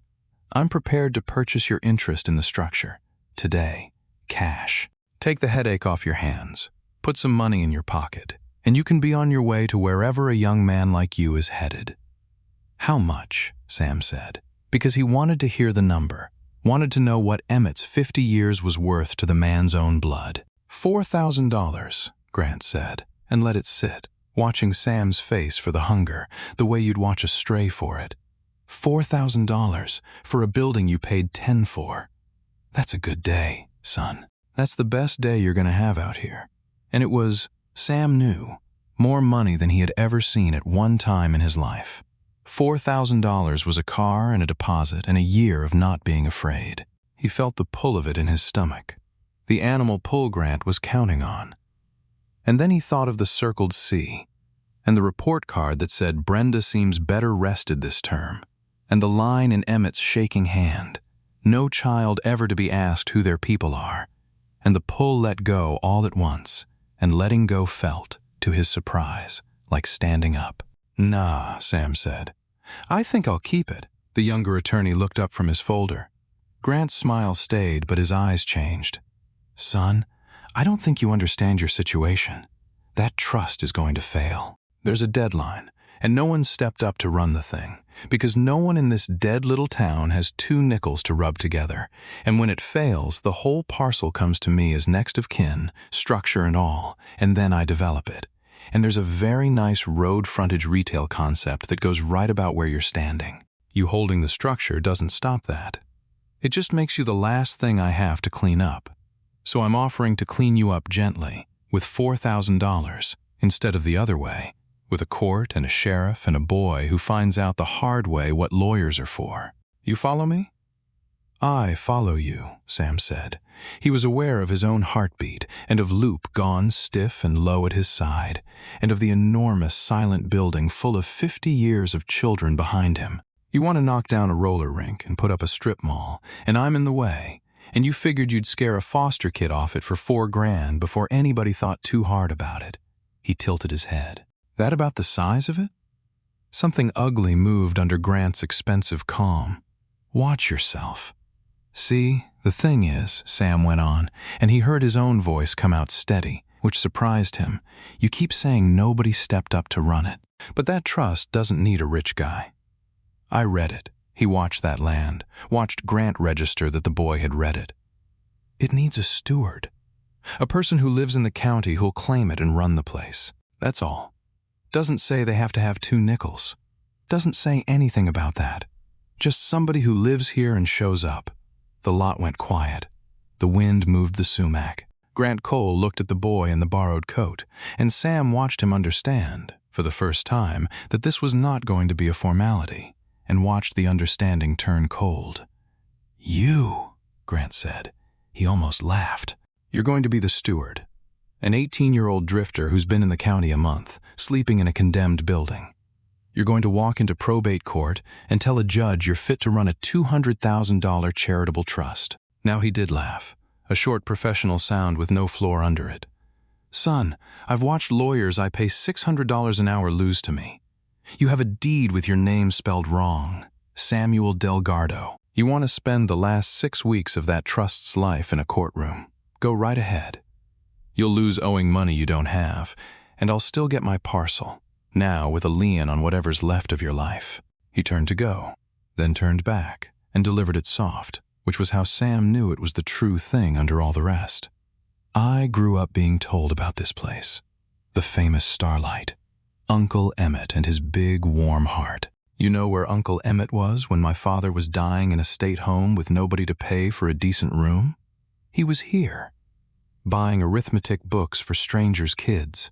"I'm prepared to purchase your interest in the structure. Today. Cash. Take the headache off your hands. Put some money in your pocket, and you can be on your way to wherever a young man like you is headed." "How much?" Sam said, because he wanted to hear the number, wanted to know what Emmett's 50 years was worth to the man's own blood. $4,000, Grant said, and let it sit, watching Sam's face for the hunger, the way you'd watch a stray for it. $4,000 for a building you paid 10 for. That's a good day, son. That's the best day you're going to have out here. And it was, Sam knew, more money than he had ever seen at one time in his life. $4,000 was a car and a deposit and a year of not being afraid. He felt the pull of it in his stomach. The animal pull Grant was counting on. And then he thought of the circled C, and the report card that said Brenda seems better rested this term, and the line in Emmett's shaking hand, no child ever to be asked who their people are, and the pull let go all at once, and letting go felt, to his surprise, like standing up. "Nah," Sam said. "I think I'll keep it." The younger attorney looked up from his folder. Grant's smile stayed, but his eyes changed. "Son, I don't think you understand your situation. That trust is going to fail. There's a deadline, and no one stepped up to run the thing, because no one in this dead little town has 2 nickels to rub together, and when it fails, the whole parcel comes to me as next of kin, structure and all, and then I develop it. And there's a very nice road frontage retail concept that goes right about where you're standing. You holding the structure doesn't stop that. It just makes you the last thing I have to clean up. So I'm offering to clean you up gently, with $4,000, instead of the other way, with a court and a sheriff and a boy who finds out the hard way what lawyers are for. You follow me?" "I follow you," Sam said. He was aware of his own heartbeat, and of Loop gone stiff and low at his side, and of the enormous silent building full of 50 years of children behind him. "You want to knock down a roller rink and put up a strip mall, and I'm in the way, and you figured you'd scare a foster kid off it for $4,000 before anybody thought too hard about it." He tilted his head. "That about the size of it?" Something ugly moved under Grant's expensive calm. "Watch yourself." "See, the thing is," Sam went on, and he heard his own voice come out steady, which surprised him. "You keep saying nobody stepped up to run it, but that trust doesn't need a rich guy. I read it." He watched that land, watched Grant register that the boy had read it. "It needs a steward, a person who lives in the county who'll claim it and run the place. That's all. Doesn't say they have to have 2 nickels. Doesn't say anything about that. Just somebody who lives here and shows up." The lot went quiet. The wind moved the sumac. Grant Cole looked at the boy in the borrowed coat, and Sam watched him understand, for the first time, that this was not going to be a formality, and watched the understanding turn cold. "You," Grant said. He almost laughed. "You're going to be the steward. an 18-year-old drifter who's been in the county a month, sleeping in a condemned building. You're going to walk into probate court and tell a judge you're fit to run a $200,000 charitable trust. Now he did laugh, a short professional sound with no floor under it. Son, I've watched lawyers I pay $600 an hour lose to me. You have a deed with your name spelled wrong. Samuel Delgado. You want to spend the last 6 weeks of that trust's life in a courtroom. Go right ahead. You'll lose owing money you don't have, and I'll still get my parcel, now with a lien on whatever's left of your life. He turned to go, then turned back and delivered it soft, which was how Sam knew it was the true thing under all the rest. I grew up being told about this place, the famous Starlight, Uncle Emmett and his big, warm heart. You know where Uncle Emmett was when my father was dying in a state home with nobody to pay for a decent room? He was here, buying arithmetic books for strangers' kids.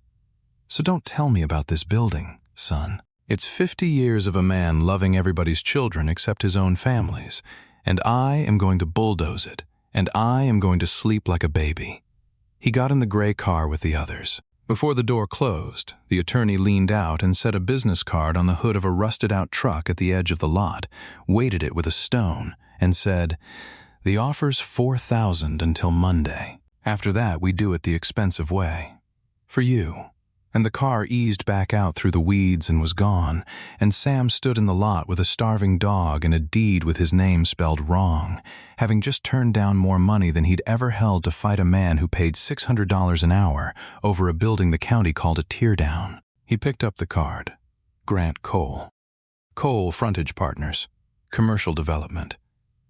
So don't tell me about this building, son. It's 50 years of a man loving everybody's children except his own family's, and I am going to bulldoze it, and I am going to sleep like a baby. He got in the gray car with the others. Before the door closed, the attorney leaned out and set a business card on the hood of a rusted-out truck at the edge of the lot, weighted it with a stone, and said, "The offer's $4,000 until Monday. After that, we do it the expensive way. For you." And the car eased back out through the weeds and was gone, and Sam stood in the lot with a starving dog and a deed with his name spelled wrong, having just turned down more money than he'd ever held to fight a man who paid $600 an hour over a building the county called a teardown. He picked up the card. Grant Cole. Cole Frontage Partners. Commercial Development.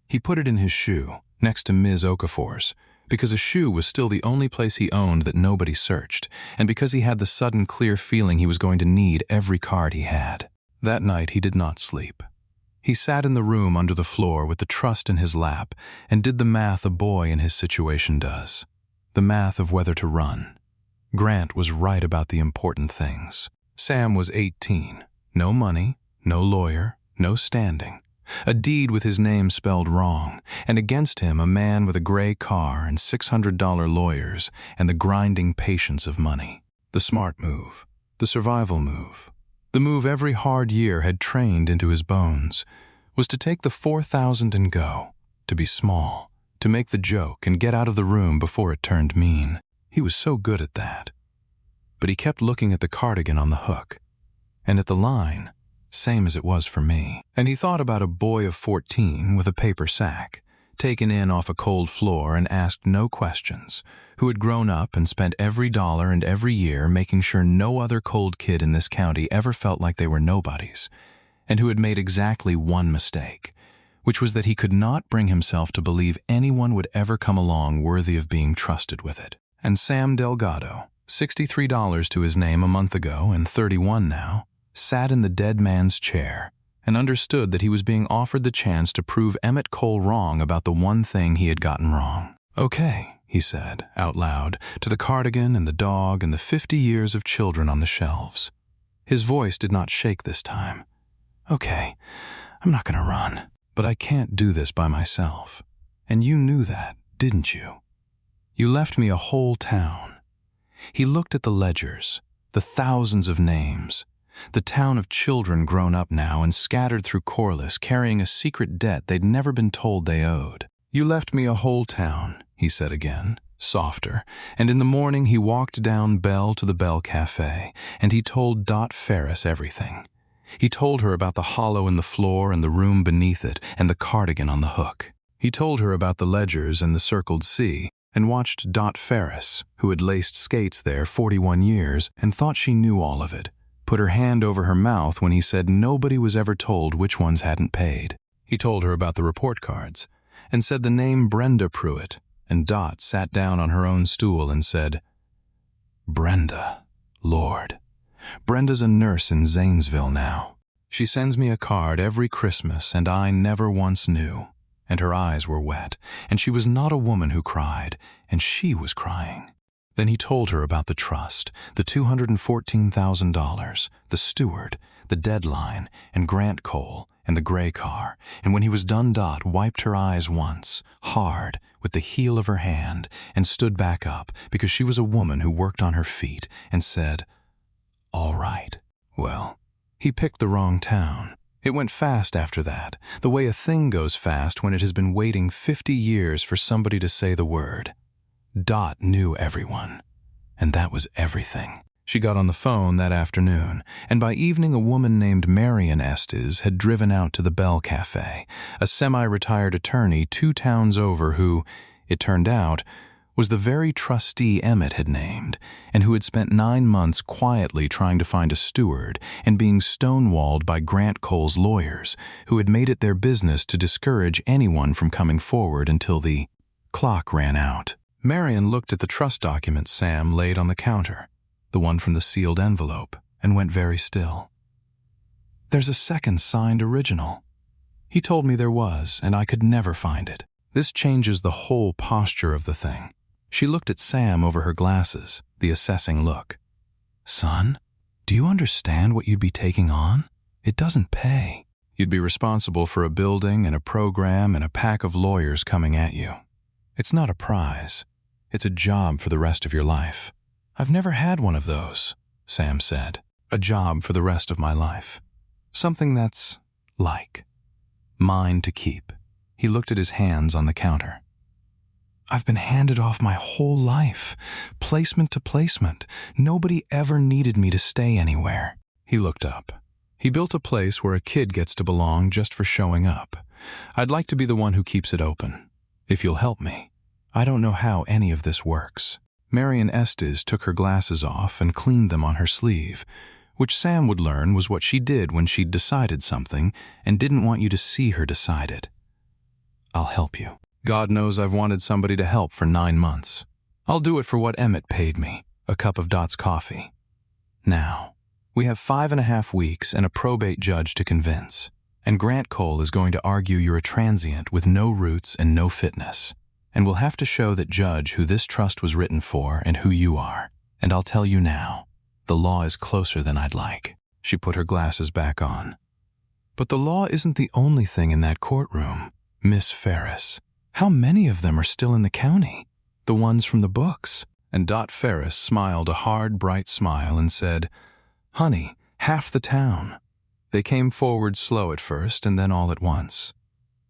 He put it in his shoe, next to Ms. Okafor's, because a shoe was still the only place he owned that nobody searched, and because he had the sudden clear feeling he was going to need every card he had. That night he did not sleep. He sat in the room under the floor with the trust in his lap and did the math a boy in his situation does. The math of whether to run. Grant was right about the important things. Sam was 18. No money, no lawyer, no standing. A deed with his name spelled wrong, and against him a man with a gray car and $600 lawyers and the grinding patience of money. The smart move, the survival move, the move every hard year had trained into his bones, was to take the $4,000 and go, to be small, to make the joke and get out of the room before it turned mean. He was so good at that. But he kept looking at the cardigan on the hook, and at the line, same as it was for me. And he thought about a boy of 14 with a paper sack, taken in off a cold floor and asked no questions, who had grown up and spent every dollar and every year making sure no other cold kid in this county ever felt like they were nobodies, and who had made exactly one mistake, which was that he could not bring himself to believe anyone would ever come along worthy of being trusted with it. And Sam Delgado, $63 to his name a month ago and 31 now, sat in the dead man's chair and understood that he was being offered the chance to prove Emmett Cole wrong about the one thing he had gotten wrong. "Okay," he said, out loud, to the cardigan and the dog and the 50 years of children on the shelves. His voice did not shake this time. "Okay, I'm not going to run, but I can't do this by myself. And you knew that, didn't you? You left me a whole town." He looked at the ledgers, the thousands of names, the town of children grown up now and scattered through Corliss carrying a secret debt they'd never been told they owed. "You left me a whole town," he said again, softer, and in the morning he walked down Bell to the Bell Cafe, and he told Dot Ferris everything. He told her about the hollow in the floor and the room beneath it and the cardigan on the hook. He told her about the ledgers and the circled C, and watched Dot Ferris, who had laced skates there 41 years and thought she knew all of it, put her hand over her mouth when he said nobody was ever told which ones hadn't paid. He told her about the report cards, and said the name Brenda Pruitt, and Dot sat down on her own stool and said, "Brenda, Lord. Brenda's a nurse in Zanesville now. She sends me a card every Christmas, and I never once knew." And her eyes were wet, and she was not a woman who cried, and she was crying. Then he told her about the trust, the $214,000, the steward, the deadline, and Grant Cole, and the gray car, and when he was done Dot wiped her eyes once, hard, with the heel of her hand and stood back up because she was a woman who worked on her feet and said, "All right." Well, he picked the wrong town. It went fast after that, the way a thing goes fast when it has been waiting 50 years for somebody to say the word. Dot knew everyone, and that was everything. She got on the phone that afternoon, and by evening a woman named Marion Estes had driven out to the Bell Cafe, a semi-retired attorney 2 towns over who, it turned out, was the very trustee Emmett had named, and who had spent 9 months quietly trying to find a steward and being stonewalled by Grant Cole's lawyers, who had made it their business to discourage anyone from coming forward until the clock ran out. Marion looked at the trust document Sam laid on the counter, the one from the sealed envelope, and went very still. "There's a second signed original. He told me there was, and I could never find it. This changes the whole posture of the thing." She looked at Sam over her glasses, the assessing look. "Son, do you understand what you'd be taking on? It doesn't pay. You'd be responsible for a building and a program and a pack of lawyers coming at you. It's not a prize. It's a job for the rest of your life." "I've never had one of those," Sam said. "A job for the rest of my life. Something that's like mine to keep." He looked at his hands on the counter. "I've been handed off my whole life, placement to placement. Nobody ever needed me to stay anywhere." He looked up. "He built a place where a kid gets to belong just for showing up. I'd like to be the one who keeps it open. If you'll help me. I don't know how any of this works." Marion Estes took her glasses off and cleaned them on her sleeve, which Sam would learn was what she did when she'd decided something and didn't want you to see her decide it. "I'll help you. God knows I've wanted somebody to help for 9 months. I'll do it for what Emmett paid me, a cup of Dot's coffee. Now, we have 5.5 weeks and a probate judge to convince, and Grant Cole is going to argue you're a transient with no roots and no fitness. And we'll have to show that judge who this trust was written for and who you are. And I'll tell you now, the law is closer than I'd like." She put her glasses back on. "But the law isn't the only thing in that courtroom, Miss Ferris. How many of them are still in the county? The ones from the books?" And Dot Ferris smiled a hard, bright smile and said, "Honey, half the town. They came forward slow at first and then all at once.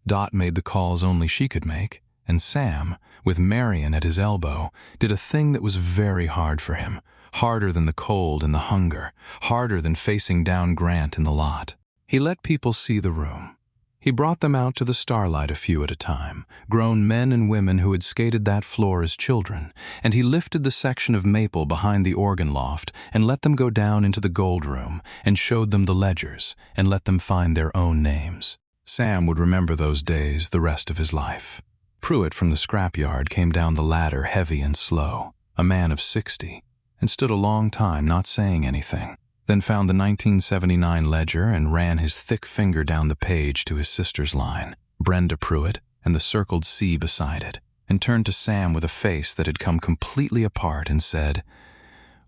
Dot made the calls only she could make, and Sam, with Marion at his elbow, did a thing that was very hard for him, harder than the cold and the hunger, harder than facing down Grant in the lot. He let people see the room. He brought them out to the starlight a few at a time, grown men and women who had skated that floor as children, and he lifted the section of maple behind the organ loft and let them go down into the gold room and showed them the ledgers and let them find their own names. Sam would remember those days the rest of his life. Pruitt from the scrapyard came down the ladder heavy and slow, a man of 60, and stood a long time not saying anything, then found the 1979 ledger and ran his thick finger down the page to his sister's line, Brenda Pruitt, and the circled C beside it, and turned to Sam with a face that had come completely apart and said,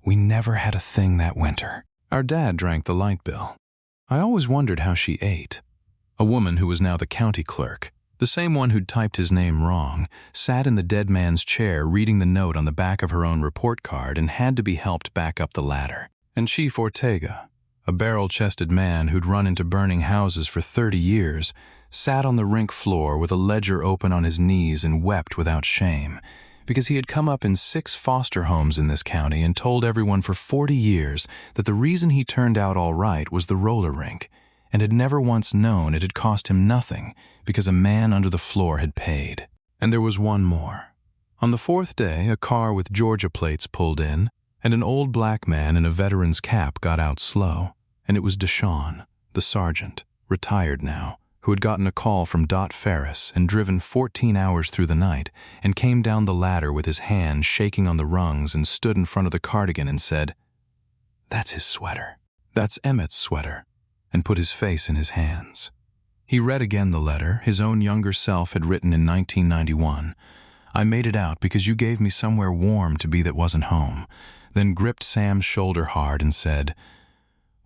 "We never had a thing that winter. Our dad drank the light bill. I always wondered how she ate." A woman who was now the county clerk, the same one who'd typed his name wrong, sat in the dead man's chair reading the note on the back of her own report card and had to be helped back up the ladder. And Chief Ortega, a barrel-chested man who'd run into burning houses for 30 years, sat on the rink floor with a ledger open on his knees and wept without shame, because he had come up in 6 foster homes in this county and told everyone for 40 years that the reason he turned out all right was the roller rink, and had never once known it had cost him nothing because a man under the floor had paid. And there was one more. On the 4th day, a car with Georgia plates pulled in, and an old black man in a veteran's cap got out slow, and it was Deshawn, the sergeant, retired now, who had gotten a call from Dot Ferris and driven 14 hours through the night, and came down the ladder with his hand shaking on the rungs and stood in front of the cardigan and said, "That's his sweater. That's Emmett's sweater," and put his face in his hands. He read again the letter his own younger self had written in 1991. "I made it out because you gave me somewhere warm to be that wasn't home," then gripped Sam's shoulder hard and said,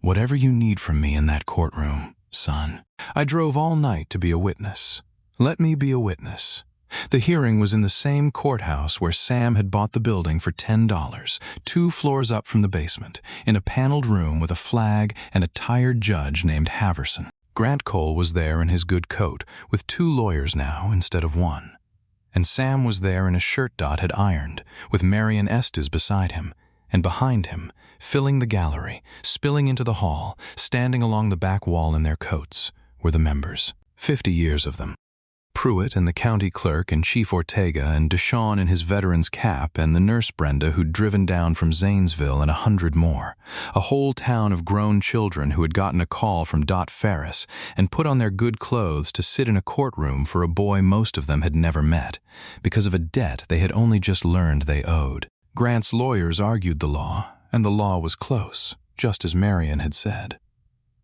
"Whatever you need from me in that courtroom, son. I drove all night to be a witness. Let me be a witness. The hearing was in the same courthouse where Sam had bought the building for $10, 2 floors up from the basement, in a paneled room with a flag and a tired judge named Haverson. Grant Cole was there in his good coat, with 2 lawyers now instead of 1. And Sam was there in a shirt Dot had ironed, with Marion Estes beside him, and behind him, filling the gallery, spilling into the hall, standing along the back wall in their coats, were the members. 50 years of them. Pruitt and the county clerk and Chief Ortega and Deshawn in his veteran's cap and the nurse Brenda who'd driven down from Zanesville and 100 more. A whole town of grown children who had gotten a call from Dot Ferris and put on their good clothes to sit in a courtroom for a boy most of them had never met, because of a debt they had only just learned they owed. Grant's lawyers argued the law, and the law was close, just as Marion had said.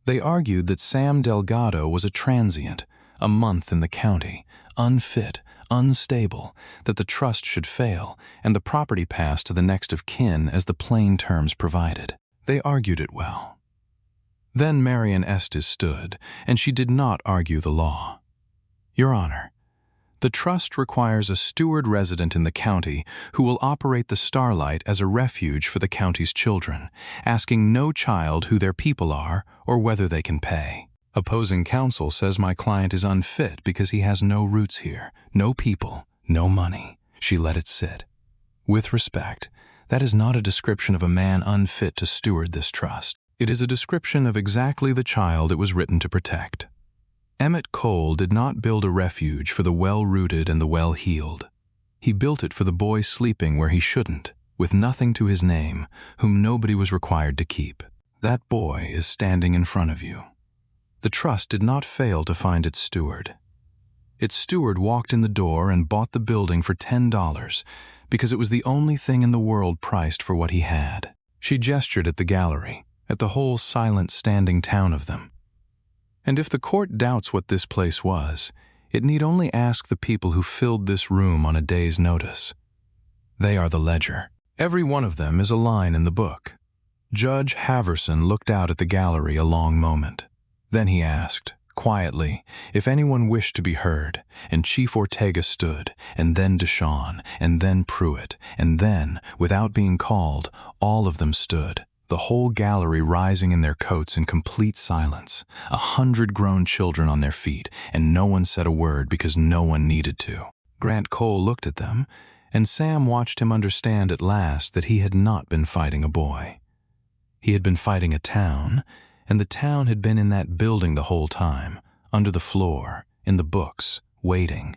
They argued that Sam Delgado was a transient, a month in the county, unfit, unstable, that the trust should fail, and the property pass to the next of kin as the plain terms provided. They argued it well. Then Marion Estes stood, and she did not argue the law. Your Honor, the trust requires a steward resident in the county who will operate the Starlight as a refuge for the county's children, asking no child who their people are or whether they can pay. Opposing counsel says my client is unfit because he has no roots here, no people, no money. She let it sit. With respect, that is not a description of a man unfit to steward this trust. It is a description of exactly the child it was written to protect. Emmett Cole did not build a refuge for the well-rooted and the well-heeled. He built it for the boy sleeping where he shouldn't, with nothing to his name, whom nobody was required to keep. That boy is standing in front of you. The trust did not fail to find its steward. Its steward walked in the door and bought the building for $10 because it was the only thing in the world priced for what he had. She gestured at the gallery, at the whole silent standing town of them. And if the court doubts what this place was, it need only ask the people who filled this room on a day's notice. They are the ledger. Every one of them is a line in the book. Judge Haverson looked out at the gallery a long moment. Then he asked, quietly, if anyone wished to be heard, and Chief Ortega stood, and then Deshawn, and then Pruitt, and then, without being called, all of them stood, the whole gallery rising in their coats in complete silence, 100 grown children on their feet, and no one said a word because no one needed to. Grant Cole looked at them, and Sam watched him understand at last that he had not been fighting a boy. He had been fighting a town, and the town had been in that building the whole time, under the floor, in the books, waiting,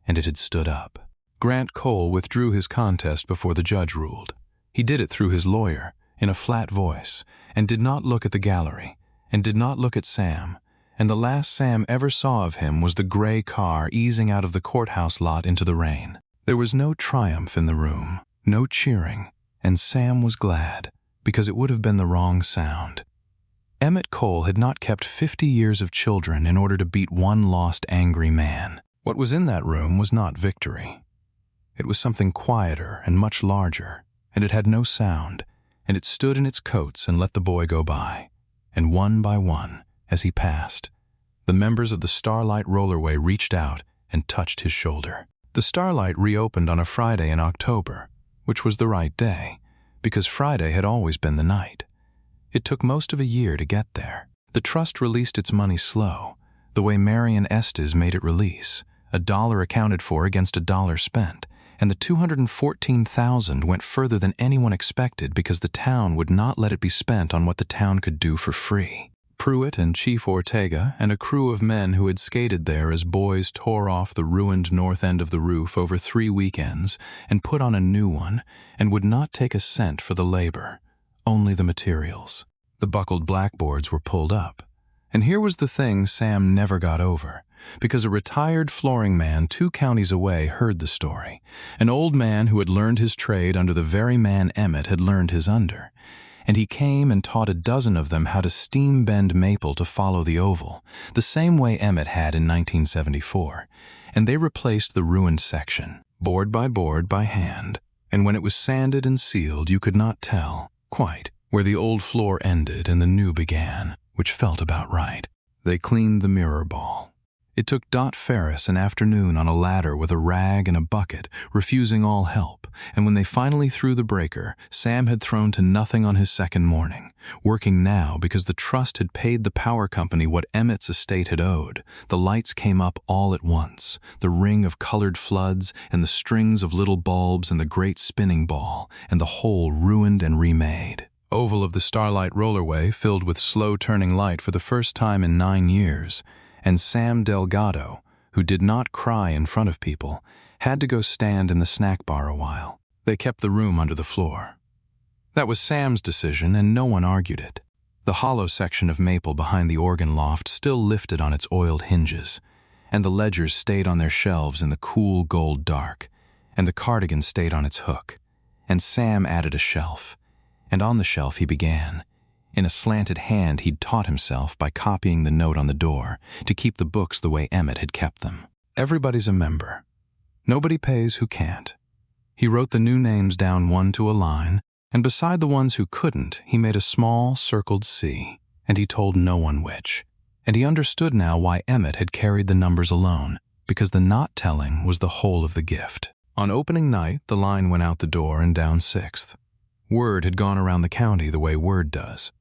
and it had stood up. Grant Cole withdrew his contest before the judge ruled. He did it through his lawyer, in a flat voice, and did not look at the gallery, and did not look at Sam, and the last Sam ever saw of him was the gray car easing out of the courthouse lot into the rain. There was no triumph in the room, no cheering, and Sam was glad, because it would have been the wrong sound. Emmett Cole had not kept 50 years of children in order to beat one lost angry man. What was in that room was not victory. It was something quieter and much larger, and it had no sound, and it stood in its coats and let the boy go by. And one by one, as he passed, the members of the Starlight Rollerway reached out and touched his shoulder. The Starlight reopened on a Friday in October, which was the right day, because Friday had always been the night. It took most of a year to get there. The trust released its money slow, the way Marion Estes made it release, $1 accounted for against $1 spent, and the $214,000 went further than anyone expected because the town would not let it be spent on what the town could do for free. Pruitt and Chief Ortega and a crew of men who had skated there as boys tore off the ruined north end of the roof over 3 weekends and put on a new one and would not take a cent for the labor. Only the materials. The buckled blackboards were pulled up. And here was the thing Sam never got over, because a retired flooring man 2 counties away heard the story, an old man who had learned his trade under the very man Emmett had learned his under. And he came and taught a dozen of them how to steam bend maple to follow the oval, the same way Emmett had in 1974. And they replaced the ruined section, board by hand, and when it was sanded and sealed you could not tell, quite, where the old floor ended and the new began, which felt about right. They cleaned the mirror ball. It took Dot Ferris an afternoon on a ladder with a rag and a bucket, refusing all help, and when they finally threw the breaker, Sam had thrown to nothing on his second morning, working now because the trust had paid the power company what Emmett's estate had owed. The lights came up all at once, the ring of colored floods and the strings of little bulbs and the great spinning ball, and the whole ruined and remade. Oval of the Starlight Rollerway filled with slow-turning light for the first time in 9 years, and Sam Delgado, who did not cry in front of people, had to go stand in the snack bar a while. They kept the room under the floor. That was Sam's decision, and no one argued it. The hollow section of maple behind the organ loft still lifted on its oiled hinges, and the ledgers stayed on their shelves in the cool gold dark, and the cardigan stayed on its hook, and Sam added a shelf, and on the shelf he began. In a slanted hand he'd taught himself by copying the note on the door to keep the books the way Emmett had kept them. Everybody's a member. Nobody pays who can't. He wrote the new names down one to a line, and beside the ones who couldn't, he made a small circled C, and he told no one which. And he understood now why Emmett had carried the numbers alone, because the not telling was the whole of the gift. On opening night, the line went out the door and down 6th. Word had gone around the county the way word does.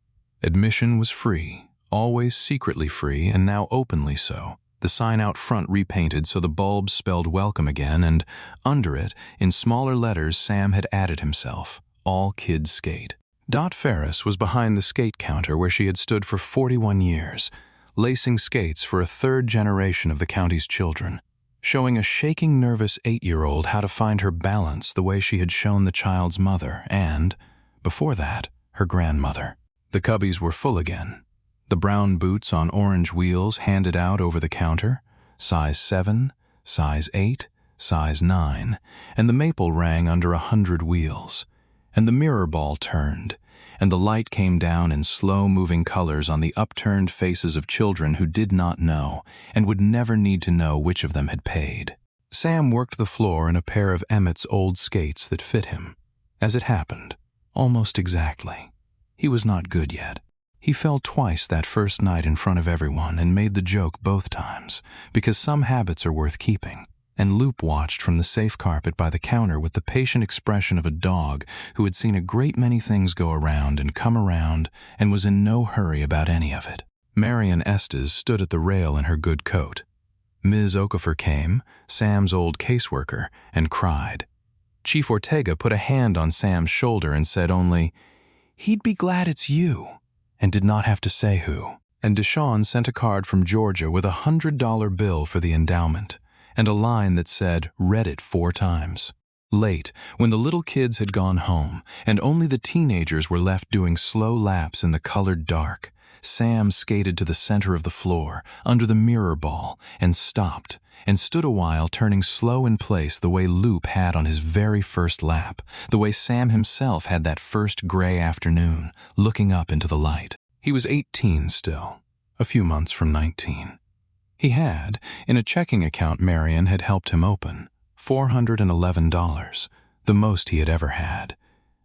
Admission was free, always secretly free, and now openly so. The sign out front repainted so the bulbs spelled welcome again, and under it, in smaller letters, Sam had added himself, all kids skate. Dot Ferris was behind the skate counter where she had stood for 41 years, lacing skates for a third generation of the county's children, showing a shaking, nervous 8-year-old how to find her balance the way she had shown the child's mother and, before that, her grandmother. The cubbies were full again. The brown boots on orange wheels handed out over the counter, size 7, size 8, size 9, and the maple rang under 100 wheels. And the mirror ball turned, and the light came down in slow-moving colors on the upturned faces of children who did not know and would never need to know which of them had paid. Sam worked the floor in a pair of Emmett's old skates that fit him. As it happened, almost exactly. He was not good yet. He fell twice that first night in front of everyone and made the joke both times, because some habits are worth keeping. And Loop watched from the safe carpet by the counter with the patient expression of a dog who had seen a great many things go around and come around and was in no hurry about any of it. Marian Estes stood at the rail in her good coat. Ms. Okafor came, Sam's old caseworker, and cried. Chief Ortega put a hand on Sam's shoulder and said only, "He'd be glad it's you," and did not have to say who. And Deshawn sent a card from Georgia with a $100 bill for the endowment, and a line that said, "Read it 4 times. Late, when the little kids had gone home, and only the teenagers were left doing slow laps in the colored dark, Sam skated to the center of the floor, under the mirror ball, and stopped, and stood a while turning slow in place the way Loop had on his very first lap, the way Sam himself had that first gray afternoon, looking up into the light. He was 18 still, a few months from 19. He had, in a checking account Marian had helped him open, $411, the most he had ever had.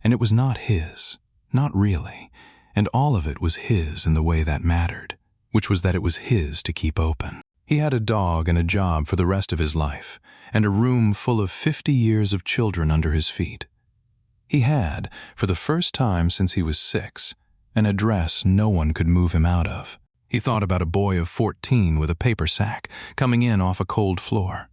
And it was not his, not really, and all of it was his in the way that mattered, which was that it was his to keep open. He had a dog and a job for the rest of his life, and a room full of 50 years of children under his feet. He had, for the first time since he was 6, an address no one could move him out of. He thought about a boy of 14 with a paper sack, coming in off a cold floor.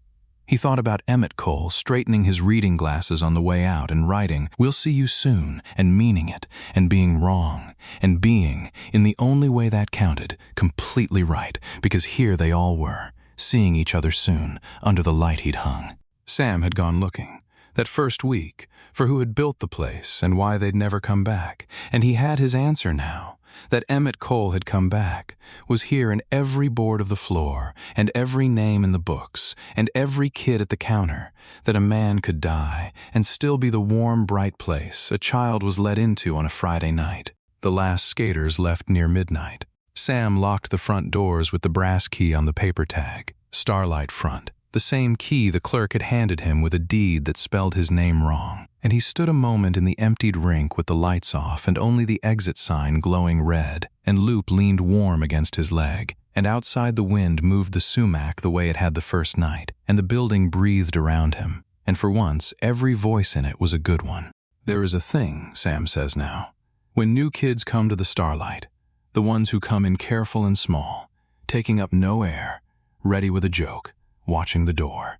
He thought about Emmett Cole straightening his reading glasses on the way out and writing, "We'll see you soon," and meaning it, and being wrong, and being, in the only way that counted, completely right, because here they all were, seeing each other soon, under the light he'd hung. Sam had gone looking, that first week, for who had built the place and why they'd never come back, and he had his answer now. That Emmett Cole had come back, was here in every board of the floor, and every name in the books, and every kid at the counter, that a man could die and still be the warm, bright place a child was let into on a Friday night. The last skaters left near midnight. Sam locked the front doors with the brass key on the paper tag, Starlight Front, the same key the clerk had handed him with a deed that spelled his name wrong, and he stood a moment in the emptied rink with the lights off and only the exit sign glowing red, and Loop leaned warm against his leg, and outside the wind moved the sumac the way it had the first night, and the building breathed around him, and for once every voice in it was a good one. There is a thing, Sam says now, when new kids come to the Starlight, the ones who come in careful and small, taking up no air, ready with a joke, watching the door.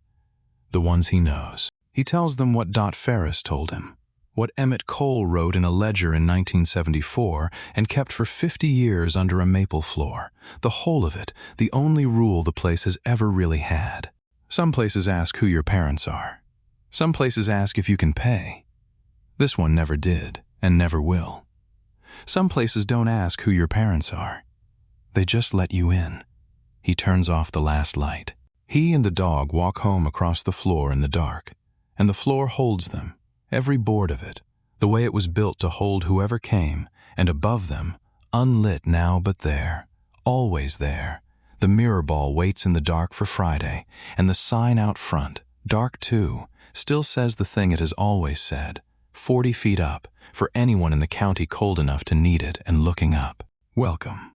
The ones he knows. He tells them what Dot Ferris told him, what Emmett Cole wrote in a ledger in 1974 and kept for 50 years under a maple floor, the whole of it, the only rule the place has ever really had. Some places ask who your parents are. Some places ask if you can pay. This one never did and never will. Some places don't ask who your parents are. They just let you in. He turns off the last light. He and the dog walk home across the floor in the dark, and the floor holds them, every board of it, the way it was built to hold whoever came, and above them, unlit now but there, always there, the mirror ball waits in the dark for Friday, and the sign out front, dark too, still says the thing it has always said, 40 feet up, for anyone in the county cold enough to need it and looking up. Welcome.